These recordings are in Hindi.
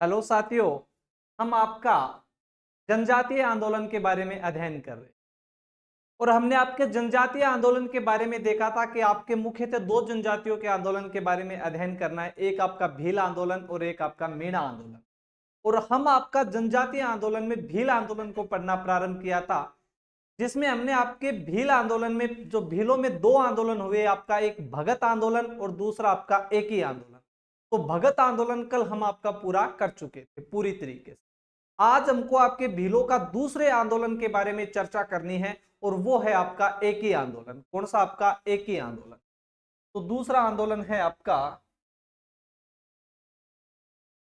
हेलो साथियों, हम आपका जनजातीय आंदोलन के बारे में अध्ययन कर रहे हैं और हमने आपके जनजातीय आंदोलन के बारे में देखा था कि आपके मुख्यतः दो जनजातियों के आंदोलन के बारे में अध्ययन करना है। एक आपका भील आंदोलन और एक आपका मीणा आंदोलन। और हम आपका जनजातीय आंदोलन में भील आंदोलन को पढ़ना प्रारंभ किया था, जिसमें हमने आपके भील आंदोलन में जो भीलों में दो आंदोलन हुए, आपका एक भगत आंदोलन और दूसरा आपका एक ही आंदोलन। तो भगत आंदोलन कल हम आपका पूरा कर चुके थे पूरी तरीके से। आज हमको आपके भीलों का दूसरे आंदोलन के बारे में चर्चा करनी है और वो है आपका एक ही आंदोलन। कौन सा? आपका एक ही आंदोलन। तो दूसरा आंदोलन है आपका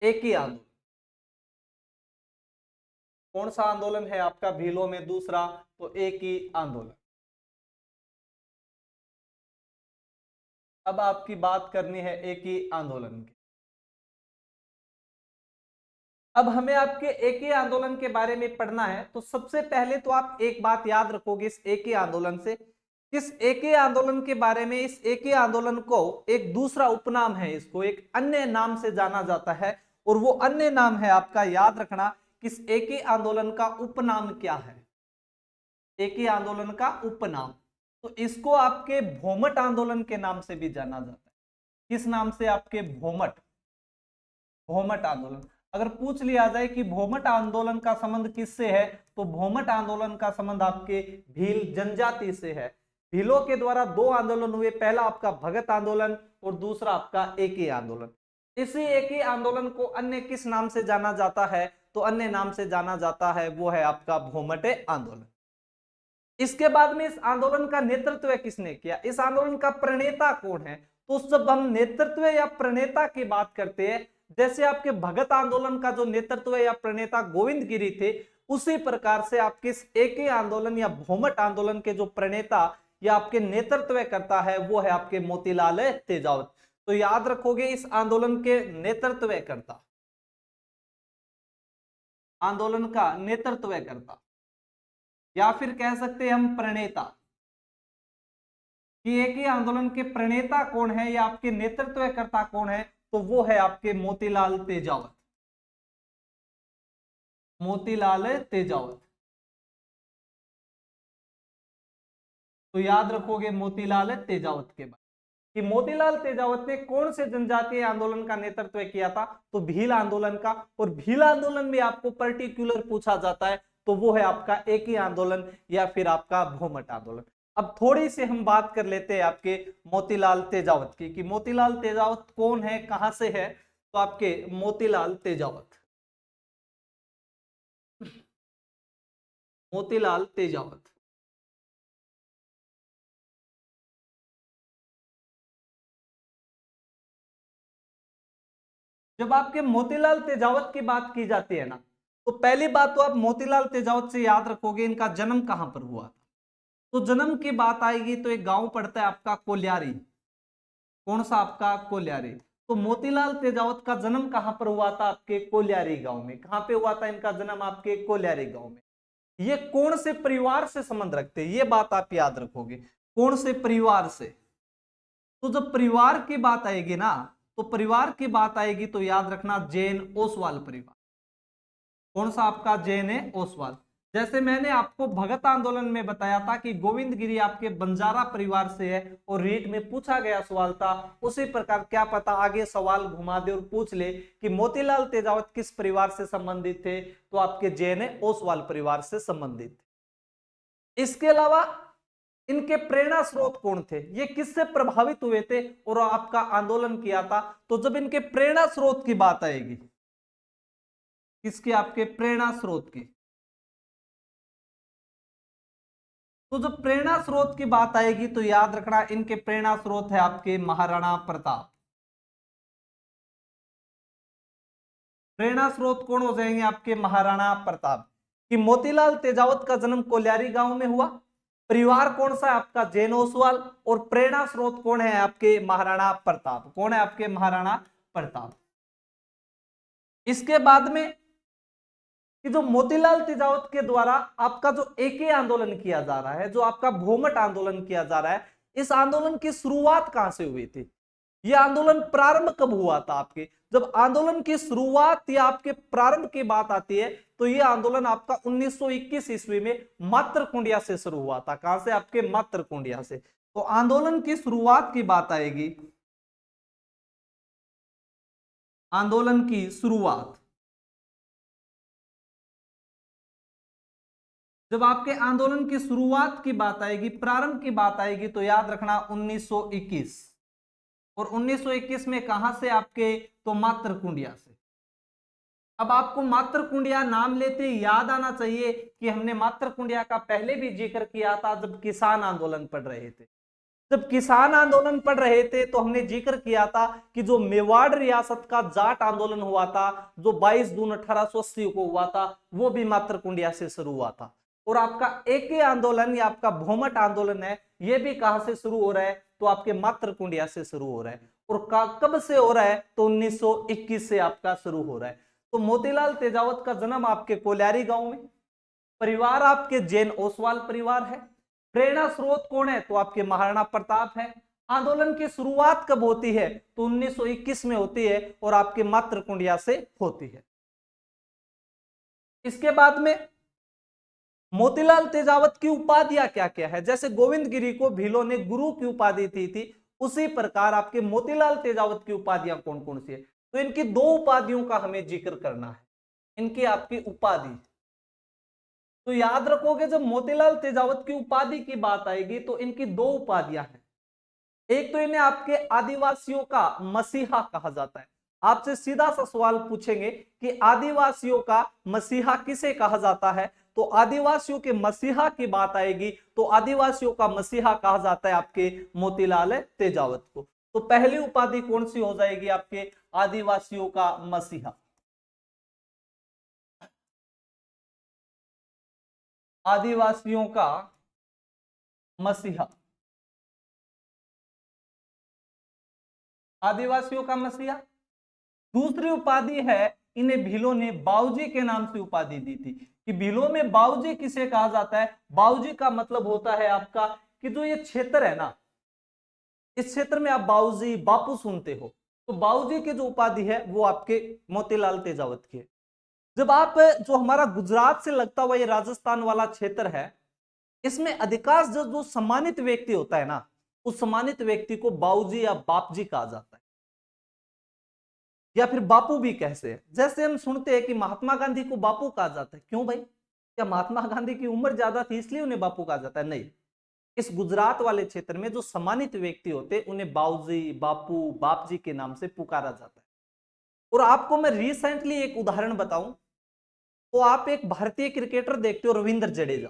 एक ही आंदोलन। कौन सा आंदोलन है आपका भीलों में दूसरा? तो एक ही आंदोलन। अब आपकी बात करनी है एक ही आंदोलन की। अब हमें आपके एक ही आंदोलन के बारे में पढ़ना है, तो सबसे पहले तो आप एक बात याद रखोगे इस एक ही आंदोलन से। इस एक ही आंदोलन के बारे में, इस एक ही आंदोलन को एक दूसरा उपनाम है, इसको एक अन्य नाम से जाना जाता है और वो अन्य नाम है आपका, याद रखना, इस एक ही आंदोलन का उपनाम क्या है। एक ही आंदोलन का उपनाम, तो इसको आपके भोमट आंदोलन के नाम से भी जाना जाता है। किस नाम से? आपके भोमट आंदोलन। अगर पूछ लिया जाए कि भोमट आंदोलन का संबंध किससे है, तो भोमट आंदोलन का संबंध आपके भील जनजाति से है। भीलों के द्वारा दो आंदोलन हुए, पहला आपका भगत आंदोलन और दूसरा आपका एक ही आंदोलन। इसी एक ही आंदोलन को अन्य किस नाम से जाना जाता है? तो अन्य नाम से जाना जाता है, वो है आपका भोमट आंदोलन। इसके बाद में इस आंदोलन का नेतृत्व किसने किया? इस आंदोलन का प्रणेता कौन है? तो जब हम नेतृत्व या प्रणेता की बात करते हैं, जैसे आपके भगत आंदोलन का जो नेतृत्व या प्रणेता गोविंद गिरी थे, उसी प्रकार से आपके एक ही आंदोलन या भोमट आंदोलन के जो प्रणेता या आपके नेतृत्व करता है, वो है आपके मोतीलाल तेजावत। तो याद रखोगे इस आंदोलन के नेतृत्व करता, आंदोलन का नेतृत्व करता, या फिर कह सकते हैं हम प्रणेता, कि एक ही आंदोलन के प्रणेता कौन है या आपके नेतृत्व करता कौन है, तो वो है आपके मोतीलाल तेजावत। मोतीलाल तेजावत। तो याद रखोगे मोतीलाल तेजावत के बारे कि मोतीलाल तेजावत ने कौन से जनजातीय आंदोलन का नेतृत्व किया था? तो भील आंदोलन का। और भील आंदोलन में आपको पर्टिकुलर पूछा जाता है, तो वो है आपका एक ही आंदोलन या फिर आपका भोमट आंदोलन। अब थोड़ी सी हम बात कर लेते हैं आपके मोतीलाल तेजावत की, कि मोतीलाल तेजावत कौन है, कहां से है। तो आपके मोतीलाल तेजावत, मोतीलाल तेजावत जब आपके मोतीलाल तेजावत की बात की जाती है ना, तो पहली बात तो आप मोतीलाल तेजावत से याद रखोगे इनका जन्म कहां पर हुआ था। तो जन्म की बात आएगी तो एक गांव पड़ता है आपका कोल्यारी। कौन सा? आपका कोल्यारी। तो मोतीलाल तेजावत का जन्म कहां पर हुआ था? आपके कोल्यारी गांव में। कहां पे हुआ था इनका जन्म? आपके कोल्यारी गांव में। ये कौन से परिवार से संबंध रखते हैं, ये बात आप याद रखोगे, कौन से परिवार से। तो जब परिवार की बात आएगी ना, तो परिवार की बात आएगी तो याद रखना जैन ओसवाल परिवार। कौन सा? आपका जैन ओसवाल। जैसे मैंने आपको भगत आंदोलन में बताया था कि गोविंद गिरी आपके बंजारा परिवार से है और रीट में पूछा गया सवाल था, उसी प्रकार क्या पता आगे सवाल घुमा दे और पूछ ले कि मोतीलाल तेजावत किस परिवार से संबंधित थे, तो आपके जैन ओसवाल परिवार से संबंधित थे। इसके अलावा इनके प्रेरणा स्रोत कौन थे, ये किससे प्रभावित हुए थे और आपका आंदोलन किया था। तो जब इनके प्रेरणा स्रोत की बात आएगी, किसके? आपके प्रेरणा स्रोत की। तो जब प्रेरणा स्रोत की बात आएगी तो याद रखना इनके प्रेरणा स्रोत है आपके महाराणा प्रताप। प्रेरणा स्रोत कौन हो जाएंगे? आपके महाराणा प्रताप। कि मोतीलाल तेजावत का जन्म कोल्यारी गांव में हुआ, परिवार कौन सा है? आपका जैन ओसवाल, और प्रेरणा स्रोत कौन है? आपके महाराणा प्रताप। कौन है? आपके महाराणा प्रताप। इसके बाद में कि जो मोतीलाल तेजावत के द्वारा आपका जो एक ही आंदोलन किया जा रहा है, जो आपका भोमट आंदोलन किया जा रहा है, इस आंदोलन की शुरुआत कहां से हुई थी? यह आंदोलन प्रारंभ कब हुआ था आपके? जब आंदोलन की शुरुआत या आपके प्रारंभ की बात आती है तो यह आंदोलन आपका 1921 ईस्वी में मातृकुंडिया से शुरू हुआ था। कहां से? आपके मातृकुंडिया से। तो आंदोलन की शुरुआत की बात आएगी, आंदोलन की शुरुआत, जब आपके आंदोलन की शुरुआत की बात आएगी, प्रारंभ की बात आएगी, तो याद रखना 1921। और 1921 में कहां से? आपके तो मातृकुंडिया से। अब आपको मातृकुंडिया नाम लेते याद आना चाहिए कि हमने मातृकुंडिया का पहले भी जिक्र किया था जब किसान आंदोलन पढ़ रहे थे। जब किसान आंदोलन पढ़ रहे थे तो हमने जिक्र किया था कि जो मेवाड़ रियासत का जाट आंदोलन हुआ था, जो 22 जून 1880 को हुआ था, वो भी मातृकुंडिया से शुरू हुआ था। और आपका एके आंदोलन या आपका भूमट आंदोलन है, ये भी कहां से शुरू हो रहा है? तो आपके मातृकुंडिया से शुरू हो रहा है। और कब से हो रहा है? तो 1921 से आपका शुरू हो रहा है। तो मोतीलाल तेजावत का जन्म आपके कोल्यारी गांव में, परिवार आपके जैन ओसवाल परिवार है। प्रेरणा स्रोत कौन है? तो आपके महाराणा प्रताप है। आंदोलन की शुरुआत कब होती है? तो 1921 में होती है और आपके मातृकुंडिया से होती है। इसके बाद में मोतीलाल तेजावत की उपाधियां क्या क्या है? जैसे गोविंद गिरी को भीलों ने गुरु की उपाधि दी थी, उसी प्रकार आपके मोतीलाल तेजावत की उपाधियां कौन कौन सी है? तो इनकी दो उपाधियों का हमें जिक्र करना है, इनकी आपकी उपाधि। तो याद रखोगे जब मोतीलाल तेजावत की उपाधि की बात आएगी तो इनकी दो उपाधियां हैं। एक तो इन्हें आपके आदिवासियों का मसीहा कहा जाता है। आपसे सीधा सा सवाल पूछेंगे कि आदिवासियों का मसीहा किसे कहा जाता है? तो आदिवासियों के मसीहा की बात आएगी तो आदिवासियों का मसीहा कहा जाता है आपके मोतीलाल तेजावत को। तो पहली उपाधि कौन सी हो जाएगी? आपके आदिवासियों का मसीहा। आदिवासियों का मसीहा, आदिवासियों का मसीहा। दूसरी उपाधि है, इन्हें भीलों ने बाऊजी के नाम से उपाधि दी थी। कि भीलों में बाऊजी किसे कहा जाता है? बाऊजी का मतलब होता है आपका कि जो ये क्षेत्र है ना, इस क्षेत्र में आप बाऊजी बापू सुनते हो, तो बाऊजी की जो उपाधि है वो आपके मोतीलाल तेजावत की है। जब आप जो हमारा गुजरात से लगता हुआ ये राजस्थान वाला क्षेत्र है, इसमें अधिकांश जो सम्मानित व्यक्ति होता है ना, उस सम्मानित व्यक्ति को बाऊजी या बापजी कहा जाता है, या फिर बापू भी कहते हैं। जैसे हम सुनते हैं कि महात्मा गांधी को बापू कहा जाता है, क्यों भाई? क्या महात्मा गांधी की उम्र ज्यादा थी इसलिए उन्हें बापू कहा जाता है? नहीं। इस गुजरात वाले क्षेत्र में जो सम्मानित व्यक्ति होते हैं उन्हें बाऊजी, बापू, बापजी के नाम से पुकारा जाता है। और आपको मैं रिसेंटली एक उदाहरण बताऊं, तो आप एक भारतीय क्रिकेटर देखते हो रविंद्र जडेजा।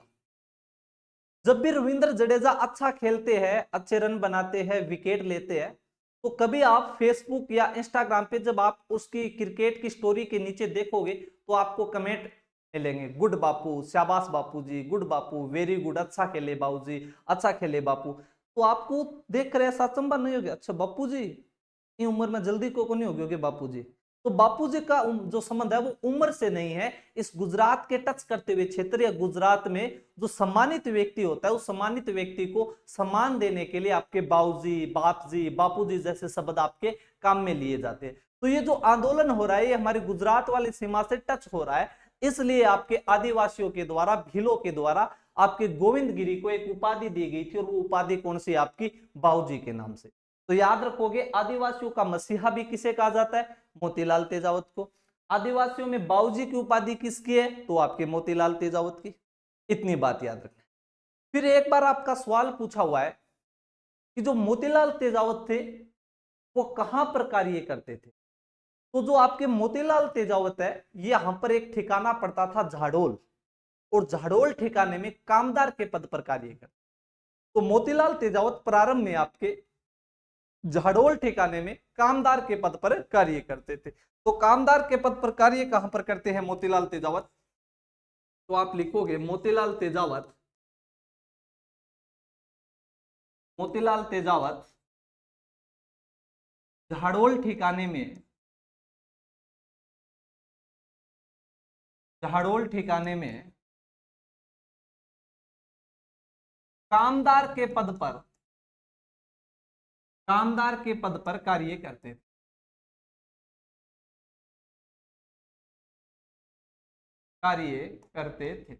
जब भी रविंद्र जडेजा अच्छा खेलते हैं, अच्छे रन बनाते हैं, विकेट लेते हैं, तो कभी आप फेसबुक या इंस्टाग्राम पे जब आप उसकी क्रिकेट की स्टोरी के नीचे देखोगे तो आपको कमेंट मिलेंगे, गुड बापू, शाबाश बापू जी, गुड बापू, वेरी गुड, अच्छा खेले बाबू जी, अच्छा खेले बापू। तो आपको देखकर ऐसा अचंभा नहीं होगा, अच्छा बापू जी इतनी उम्र में जल्दी को नहीं होगी बापू जी। तो बापू जी का जो संबंध है वो उम्र से नहीं है, इस गुजरात के टच करते हुए क्षेत्र या गुजरात में जो सम्मानित व्यक्ति होता है उस सम्मानित व्यक्ति को सम्मान देने के लिए आपके बाऊजी, बापजी, बापूजी जैसे शब्द आपके काम में लिए जाते हैं। तो ये जो आंदोलन हो रहा है ये हमारे गुजरात वाली सीमा से टच हो रहा है, इसलिए आपके आदिवासियों के द्वारा, भीलों के द्वारा आपके गोविंद गिरी को एक उपाधि दी गई थी, और वो उपाधि कौन सी? आपकी बाऊजी के नाम से। तो याद रखोगे आदिवासियों का मसीहा भी किसे कहा जाता है? मोतीलाल तेजावत को। आदिवासियों में बाऊजी की उपाधि किसकी है? तो आपके मोतीलाल तेजावत की। इतनी बात याद रखना। फिर एक बार आपका सवाल पूछा हुआ है कि जो मोतीलाल तेजावत थे वो कहां पर कार्य करते थे? तो जो आपके मोतीलाल तेजावत है ये यहां पर एक ठिकाना पड़ता था झाड़ोल, और झाड़ोल ठिकाने में कामदार के पद पर कार्य करते। तो मोतीलाल तेजावत प्रारंभ में आपके झाड़ोल ठिकाने में कामदार के पद पर कार्य करते थे। तो कामदार के पद पर कार्य कहां पर करते हैं मोतीलाल तेजावत? तो आप लिखोगे मोतीलाल तेजावत, मोतीलाल तेजावत झाड़ोल ठिकाने में, झाड़ोल ठिकाने में कामदार के पद पर, कामदार के पद पर कार्य करते थे। कार्य करते थे।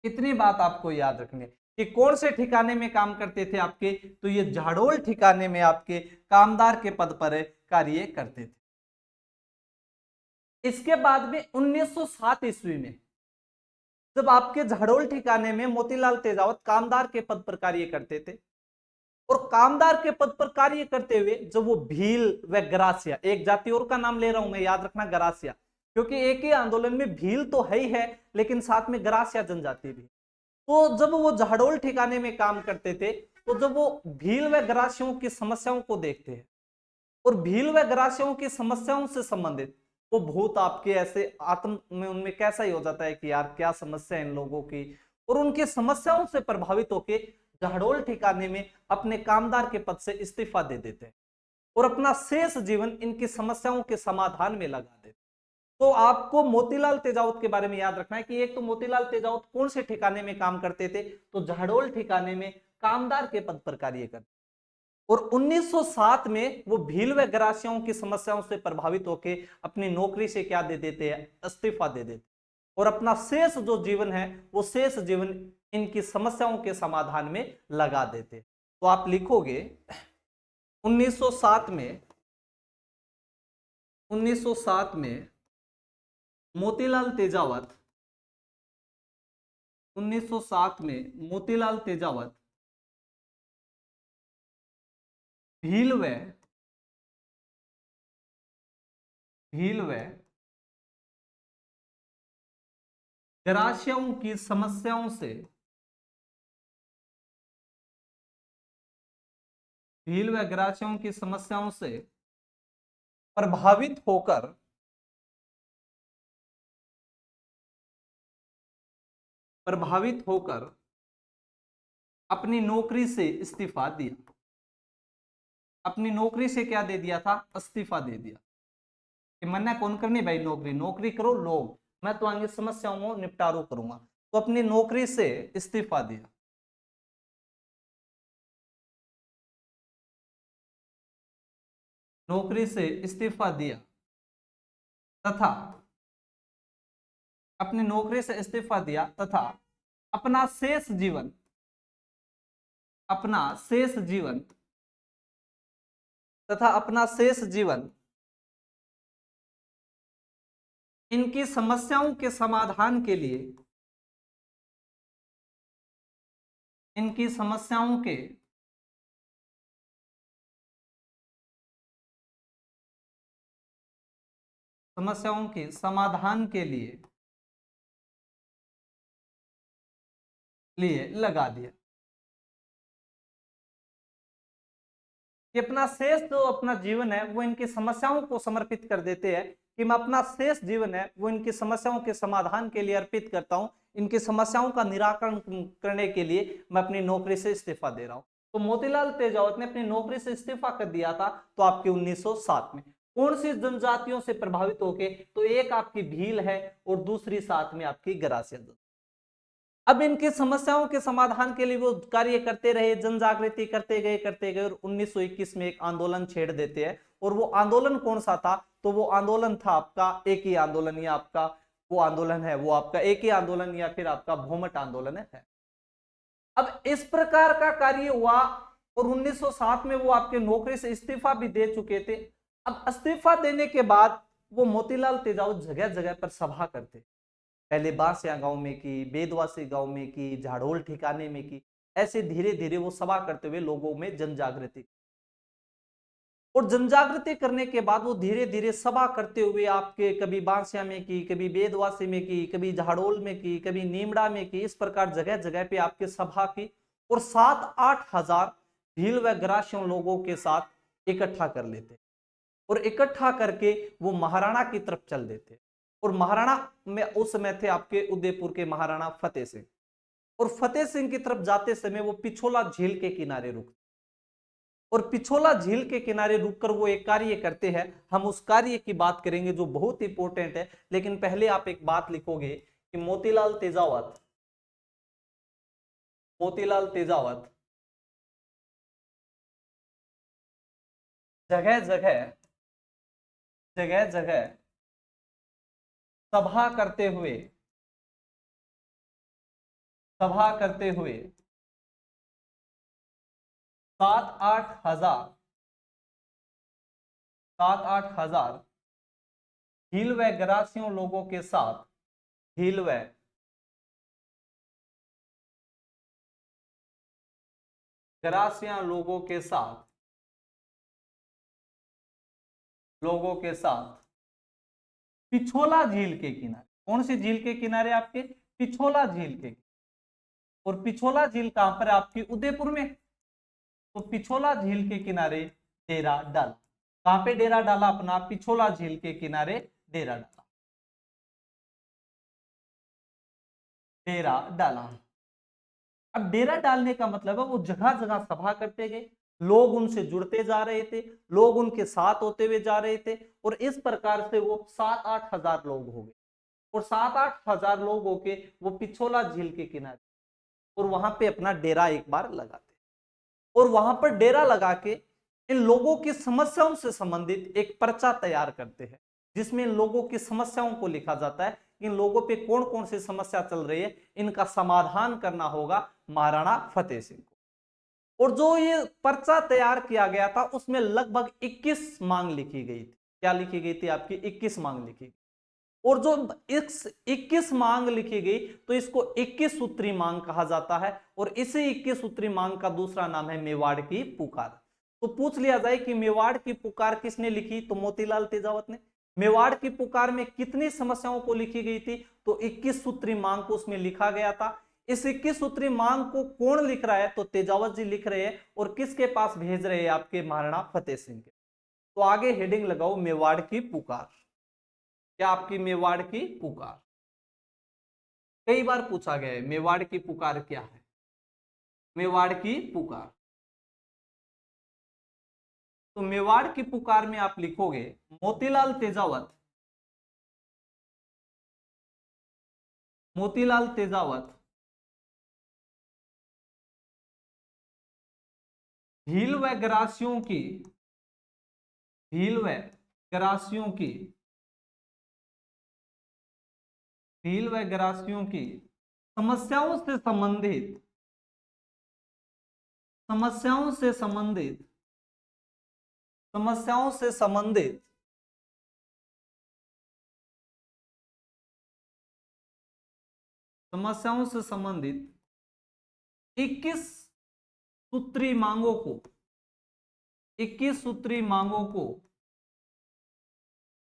इतनी बात आपको याद रखनी है कि कौन से ठिकाने में काम करते थे आपके, तो ये झाड़ोल ठिकाने में आपके कामदार के पद पर कार्य करते थे। इसके बाद में 1907 ईस्वी में जब आपके झाड़ोल ठिकाने में मोतीलाल तेजावत कामदार के पद पर कार्य करते थे, और कामदार के पद पर कार्य करते हुए जब वो भील व गरासिया, एक जाति और का नाम ले रहा हूं मैं, याद रखना गरासिया, क्योंकि एक ही आंदोलन में भील तो है ही है लेकिन साथ में गरासिया जनजाति भी। तो जब वो झाड़ोल ठिकाने में काम करते थे, तो जब वो भील व गरासियों की समस्याओं को देखते हैं और भील व गरासियों की समस्याओं से संबंधित वो भूत आपके ऐसे आत्म में उनमें कैसा ही हो जाता है कि यार क्या समस्या है इन लोगों की, और उनकी समस्याओं से प्रभावित होकर झाड़ोल ठिकाने में अपने कामदार के पद से इस्तीफा दे देते हैं और अपना शेष जीवन इनकी समस्याओं के समाधान में लगा देते। तो आपको मोतीलाल तेजावत के बारे में याद रखना है कि एक तो मोतीलाल तेजावत कौन से ठिकाने में काम करते थे, तो झाड़ोल ठिकाने में कामदार के पद पर कार्य करते, और 1907 में वो भील व गरासियों की समस्याओं से प्रभावित होकर अपनी नौकरी से क्या दे देते हैं, इस्तीफा दे देते, और अपना शेष जो जीवन है वो शेष जीवन इनकी समस्याओं के समाधान में लगा देते। तो आप लिखोगे 1907 में 1907 में मोतीलाल तेजावत 1907 में मोतीलाल तेजावत भील व गरासियों की समस्याओं से भील व गरासियों की समस्याओं से प्रभावित होकर अपनी नौकरी से इस्तीफा दिया। अपनी नौकरी से क्या दे दिया था, इस्तीफा दे दिया कि मन्ना कौन करनी भाई, नौकरी नौकरी करो लोग, मैं तो आगे समस्याओं को निपटारो करूंगा। तो अपनी नौकरी से इस्तीफा दिया। नौकरी से इस्तीफा दिया तथा अपनी नौकरी से इस्तीफा दिया तथा अपना शेष जीवन अपना शेष जीवन तथा अपना शेष जीवन इनकी समस्याओं के समाधान के लिए इनकी समस्याओं के समाधान के लिए लगा दिया कि अपना शेष जो अपना जीवन है वो इनकी समस्याओं को समर्पित कर देते हैं, कि मैं अपना शेष जीवन है वो इनकी समस्याओं के समाधान के लिए अर्पित करता हूं, इनकी समस्याओं का निराकरण करने के लिए मैं अपनी नौकरी से इस्तीफा दे रहा हूं। तो मोतीलाल तेजावत ने अपनी नौकरी से इस्तीफा कर दिया था, तो आपके 1907 में कौन सी जनजातियों से प्रभावित होके, तो एक आपकी भील है और दूसरी साथ में आपकी गरासिया। अब इनकी समस्याओं के समाधान के लिए वो कार्य करते रहे, जन जागृति करते गए और 1921 में एक आंदोलन छेड़ देते हैं। और वो आंदोलन कौन सा था, तो वो आंदोलन था आपका एक ही आंदोलन, या आपका वो आंदोलन है वो आपका एक ही आंदोलन या फिर आपका भूमट आंदोलन है। अब इस प्रकार का कार्य हुआ और 1907 में वो आपके नौकरी से इस्तीफा भी दे चुके थे। अब इस्तीफा देने के बाद वो मोतीलाल तेजावत जगह जगह पर सभा करते, पहले बांसिया गांव में की, बेदवासी गांव में की, झाड़ोल ठिकाने में की, ऐसे धीरे धीरे वो सभा करते हुए लोगों में जन जागृति, और जन जागृति करने के बाद वो धीरे धीरे सभा करते हुए आपके कभी बांसिया में की, कभी बेदवासी में की, कभी झाड़ोल में की, कभी नीमड़ा में की, इस प्रकार जगह जगह पे आपके सभा की, और 7-8 हजार भील व ग्रासियों लोगों के साथ इकट्ठा कर लेते, और इकट्ठा करके वो महाराणा की तरफ चल देते। और महाराणा में उस समय थे आपके उदयपुर के महाराणा फतेह सिंह, और फतेह सिंह की तरफ जाते समय वो पिछोला झील के किनारे रुकते, और पिछोला झील के किनारे रुककर वो एक कार्य करते हैं। हम उस कार्य की बात करेंगे जो बहुत इंपॉर्टेंट है, लेकिन पहले आप एक बात लिखोगे कि मोतीलाल तेजावत जगह जगह सभा करते हुए 7-8 हजार भील व गरासियों लोगों के साथ भील व गरासिया लोगों के साथ पिछोला झील के किनारे, कौन सी झील के किनारे आपके? पिछोला झील के। और पिछोला झील कहां पर है आपकी? उदयपुर में। तो पिछोला झील के किनारे डेरा डाला। कहां पे डेरा डाला अपना? पिछोला झील के किनारे डेरा डाला, डेरा डाला। अब डेरा डालने का मतलब है वो जगह जगह सभा करते गए, लोग उनसे जुड़ते जा रहे थे, लोग उनके साथ होते हुए जा रहे थे, और इस प्रकार से वो 7-8 हजार लोग हो गए। और 7-8 हजार लोग होके वो पिछोला झील के किनारे और वहां पे अपना डेरा एक बार लगाते, और वहां पर डेरा लगा के इन लोगों की समस्याओं से संबंधित एक पर्चा तैयार करते हैं, जिसमें इन लोगों की समस्याओं को लिखा जाता है। इन लोगों पे कौन कौन सी समस्या चल रही है, इनका समाधान करना होगा महाराणा फतेह सिंह को। और जो ये पर्चा तैयार किया गया था उसमें लगभग 21 मांग लिखी गई थी। क्या लिखी गई थी आपकी? 21 मांग लिखी गई। और जो 21 मांग लिखी गई तो इसको 21 सूत्री मांग कहा जाता है, और इसी 21 सूत्री मांग का दूसरा नाम है मेवाड़ की पुकार। तो पूछ लिया जाए कि मेवाड़ की पुकार किसने लिखी? तो मोतीलाल तेजावत ने। मेवाड़ की पुकार में कितनी समस्याओं को लिखी गई थी? तो 21 सूत्री मांग को उसमें लिखा गया था। इस 21 सूत्री मांग को कौन लिख रहा है? तो तेजावत जी लिख रहे हैं, और किसके पास भेज रहे हैं? आपके महाराणा फतेह सिंह के। तो आगे हेडिंग लगाओ मेवाड़ की पुकार। क्या आपकी? मेवाड़ की पुकार। कई बार पूछा गया है मेवाड़ की पुकार क्या है? मेवाड़ की पुकार। तो मेवाड़ की पुकार में आप लिखोगे मोतीलाल तेजावत, मोतीलाल तेजावत भील व गरासियों की, भील व गरासियों की, भील व गरासियों की समस्याओं से संबंधित, समस्याओं से संबंधित, समस्याओं से संबंधित समस्याओं से संबंधित 21 सूत्री मांगों को, 21 सूत्री मांगों को,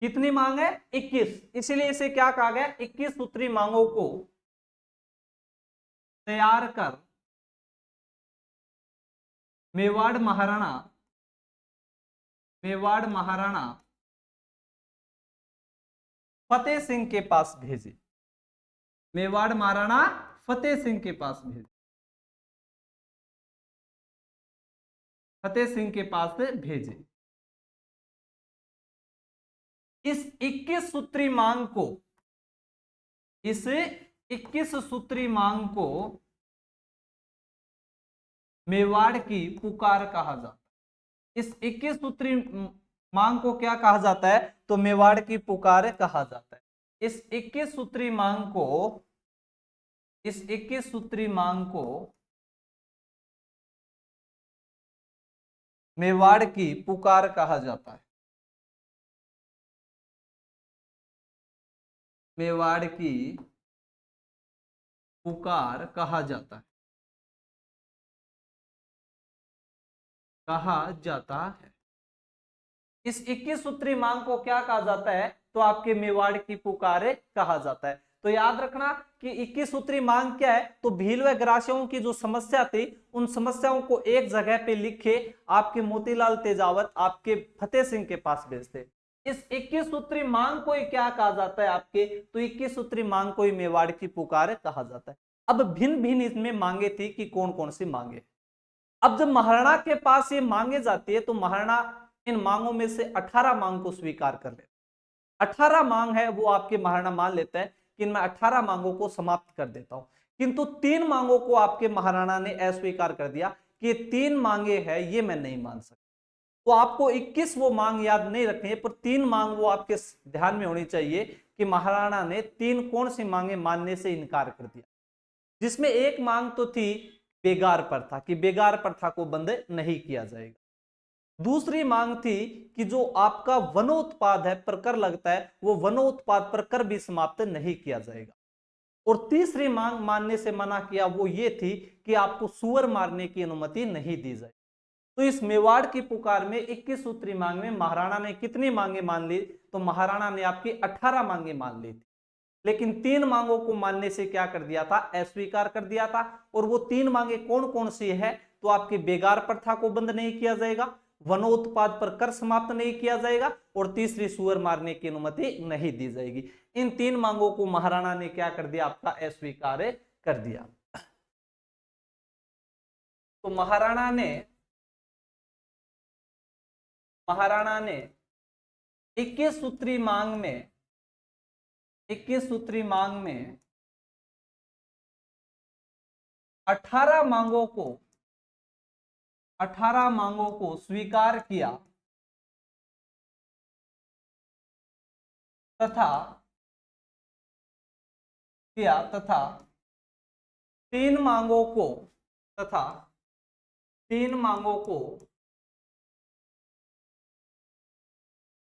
कितनी मांग है? 21, इसलिए इसे क्या कहा गया? 21 सूत्री मांगों को तैयार कर मेवाड़ महाराणा, मेवाड़ महाराणा फतेह सिंह के पास भेजे। मेवाड़ महाराणा फतेह सिंह के पास भेजे, फतेह सिंह के पास भेजे। इस 21 सूत्री मांग को, इस 21 सूत्री मांग को मेवाड़ की पुकार कहा जाता है। इस 21 सूत्री मांग को क्या कहा जाता है? तो मेवाड़ की पुकार कहा जाता है। इस 21 सूत्री मांग को, इस 21 सूत्री मांग को मेवाड़ की पुकार कहा जाता है। मेवाड़ की पुकार कहा जाता है, कहा जाता है। इस 21 सूत्री मांग को क्या कहा जाता है? तो आपके मेवाड़ की पुकार कहा जाता है। तो याद रखना कि 21 सूत्री मांग क्या है? तो भील व ग्रासियों की जो समस्या थी उन समस्याओं को एक जगह पे लिखे आपके मोतीलाल तेजावत आपके फतेह सिंह के पास भेजते। इस 21 सूत्री मांग को क्या कहा जाता है आपके? तो 21 सूत्री मांग को ही मेवाड़ की पुकार कहा जाता है। अब भिन्न भिन्न इसमें मांगे थी कि कौन कौन सी मांगे। अब जब महाराणा के पास ये मांगे जाती है तो महाराणा इन मांगों में से 18 मांग को स्वीकार कर लेता। 18 मांग है वो आपके महाराणा मान लेता है कि मैं 18 मांगों को समाप्त कर देता हूं, किंतु 3 मांगों को आपके महाराणा ने अस्वीकार कर दिया कि ये 3 मांगे हैं ये मैं नहीं मान सकता। तो आपको 21 वो मांग याद नहीं रखनी है, पर 3 मांग वो आपके ध्यान में होनी चाहिए कि महाराणा ने 3 कौन सी मांगे मानने से इनकार कर दिया। जिसमें एक मांग तो थी बेगार प्रथा, कि बेगार प्रथा को बंद नहीं किया जाएगा। दूसरी मांग थी कि जो आपका वनोत्पाद है पर कर लगता है, वो वनोत्पाद पर कर भी समाप्त नहीं किया जाएगा। और तीसरी मांग मानने से मना किया, वो ये थी कि आपको सुअर मारने की अनुमति नहीं दी जाए। तो इस मेवाड़ की पुकार में 21 सूत्री मांग में महाराणा ने कितनी मांगे मान ली? तो महाराणा ने आपकी 18 मांगे मान ली थी, लेकिन 3 मांगों को मानने से क्या कर दिया था? अस्वीकार कर दिया था। और वो 3 मांगे कौन कौन सी है? तो आपकी बेगार प्रथा को बंद नहीं किया जाएगा, वनोत्पाद पर कर समाप्त नहीं किया जाएगा, और तीसरी सुअर मारने की अनुमति नहीं दी जाएगी। इन 3 मांगों को महाराणा ने क्या कर दिया? आपका अस्वीकार कर दिया। तो महाराणा ने 21 सूत्री मांग में 21 सूत्री मांग में 18 मांगों को स्वीकार किया तथा 3 मांगों को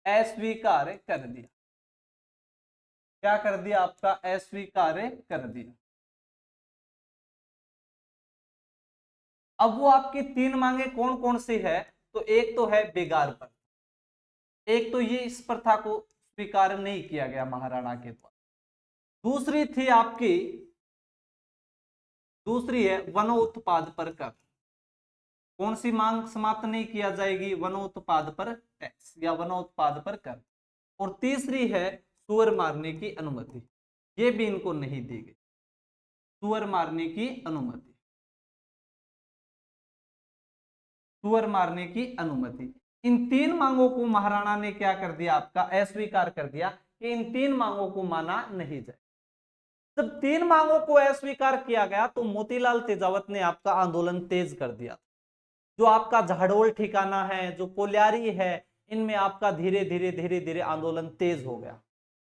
अस्वीकार कर दिया। क्या कर दिया? आपका अस्वीकार कर दिया। अब वो आपकी 3 मांगे कौन कौन सी है? तो एक तो है बेगार प्रथा, एक तो ये इस प्रथा को स्वीकार नहीं किया गया महाराणा के द्वारा। दूसरी है वनोत्पाद पर कर। कौन सी मांग समाप्त नहीं किया जाएगी? वनोत्पाद पर टैक्स या वनोत्पाद पर कर। और तीसरी है सुअर मारने की अनुमति, ये भी इनको नहीं दी गई, सुअर मारने की अनुमति, सुअर मारने की अनुमति। इन 3 मांगों को महाराणा ने क्या कर दिया? आपका अस्वीकार कर दिया कि इन 3 मांगों को माना नहीं जाए। जब 3 मांगों को अस्वीकार किया गया तो मोतीलाल तेजावत ने आपका आंदोलन तेज कर दिया। जो आपका झाड़ोल ठिकाना है, जो कोल्यारी है, इनमें आपका धीरे धीरे आंदोलन तेज हो गया।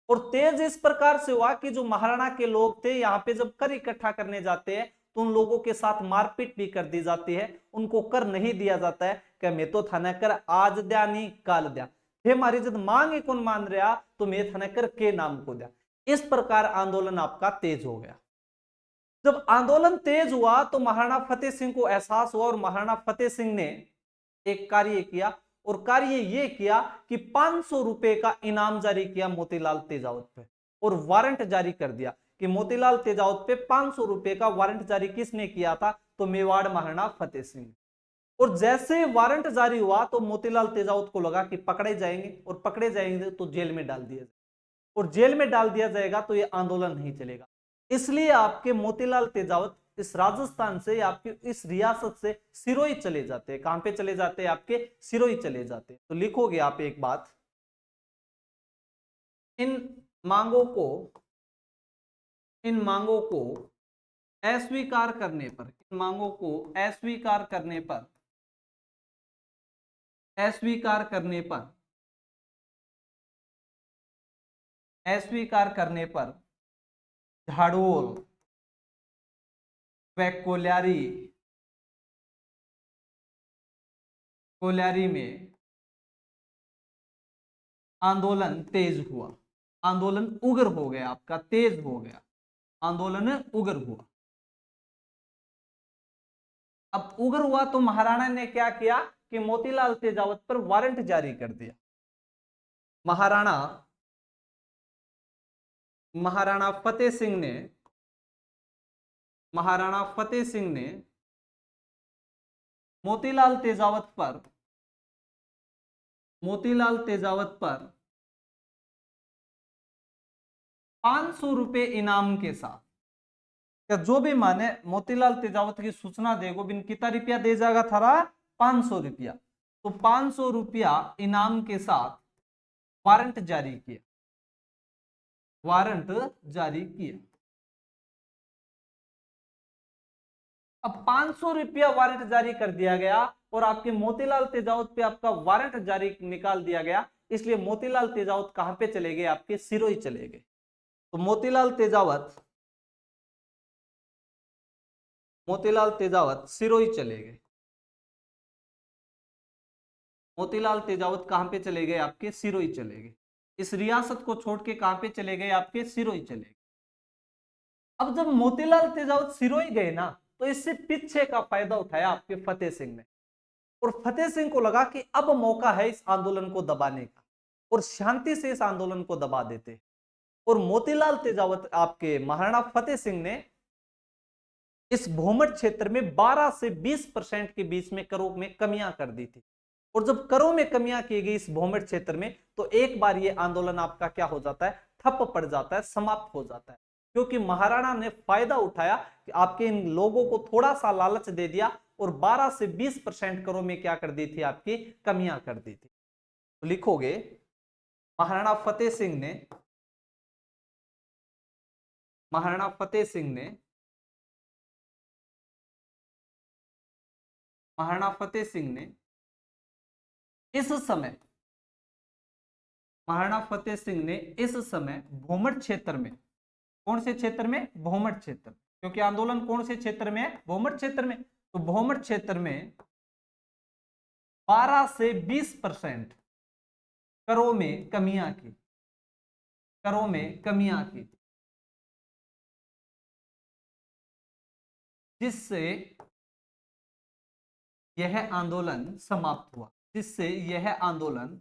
और तेज इस प्रकार से हुआ कि जो महाराणा के लोग थे, यहाँ पे जब कर इकट्ठा करने जाते हैं तो उन लोगों के साथ मारपीट भी कर दी जाती है, उनको कर नहीं दिया जाता है कि मैं तो थाने कर आज द्या नहीं काल द्या, हे मारी जब मांग कौन मान रहा तो मैं थाने कर के नाम को द्या। इस प्रकार आंदोलन आपका तेज हो गया। जब आंदोलन तेज हुआ तो महाराणा फतेह सिंह को एहसास हुआ और महाराणा फतेह सिंह ने एक कार्य किया, और कार्य ये किया कि 500 रुपए का इनाम जारी किया मोतीलाल तेजावत पे, और वारंट जारी कर दिया कि मोतीलाल तेजावत पे 500 रुपए का वारंट जारी किसने किया था? तो मेवाड़ महाराणा फतेह सिंह। और जैसे वारंट जारी हुआ तो मोतीलाल तेजावत को लगा कि पकड़े जाएंगे, और पकड़े जाएंगे तो जेल में डाल दिया जाएगा, और जेल में डाल दिया जाएगा तो ये आंदोलन नहीं चलेगा। इसलिए आपके मोतीलाल तेजावत इस राजस्थान से, आपके इस रियासत से सिरोही चले जाते हैं। कहां पे चले जाते हैं? आपके सिरोही चले जाते हैं। तो लिखोगे आप एक बात, इन मांगों को अस्वीकार करने पर, इन मांगों को अस्वीकार करने पर झाड़ोल व कोल्यारी में आंदोलन तेज हुआ, आंदोलन उग्र हो गया, आपका तेज हो गया, आंदोलन उग्र हुआ। अब उग्र हुआ तो महाराणा ने क्या किया कि मोतीलाल तेजावत पर वारंट जारी कर दिया। महाराणा फतेह सिंह ने मोतीलाल तेजावत पर 500 रुपए इनाम के साथ, क्या जो भी माने मोतीलाल तेजावत की सूचना देगो बिन कितना रुपया दे जाएगा? थारा 500 रुपया। तो 500 रुपया इनाम के साथ वारंट जारी किया, अब 500 रुपया वारंट जारी कर दिया गया और आपके मोतीलाल तेजावत पे आपका वारंट जारी निकाल दिया गया, इसलिए मोतीलाल तेजावत कहां पे चले गए, आपके सिरोही चले गए। तो मोतीलाल तेजावत सिरोही चले गए। मोतीलाल तेजावत कहां पे चले गए, आपके सिरोही चले गए। इस रियासत को छोड़ के कहां पे चले गए, आपके सिरोही चले गए। अब जब मोतीलाल तेजावत सिरोही गए ना, तो इससे पीछे का फायदा उठाया आपके फतेह सिंह ने, और फतेह सिंह को लगा कि अब मौका है इस आंदोलन को दबाने का, और शांति से इस आंदोलन को दबा देते। और मोतीलाल तेजावत आपके महाराणा फतेह सिंह ने इस भूमट क्षेत्र में 12 से 20% के बीच में करों में कमियां कर दी थी। और जब करों में कमियां की गई इस भूमट क्षेत्र में, तो एक बार ये आंदोलन आपका क्या हो जाता है, ठप पड़ जाता है, समाप्त हो जाता है। क्योंकि महाराणा ने फायदा उठाया कि आपके इन लोगों को थोड़ा सा लालच दे दिया और 12 से 20% करों में क्या कर दी थी, आपकी कमियां कर दी थी। तो लिखोगे महाराणा फतेह सिंह ने महाराणा फतेह सिंह ने महाराणा फतेह सिंह ने इस समय महाराणा फतेह सिंह ने इस समय भूमट क्षेत्र में, कौन से क्षेत्र में, भूमट क्षेत्र, क्योंकि आंदोलन कौन से क्षेत्र में है, भूमट क्षेत्र में, तो भूमट क्षेत्र में 12 से 20% करों में कमियां की, करों में कमियां की, जिससे यह आंदोलन समाप्त हुआ, जिससे यह आंदोलन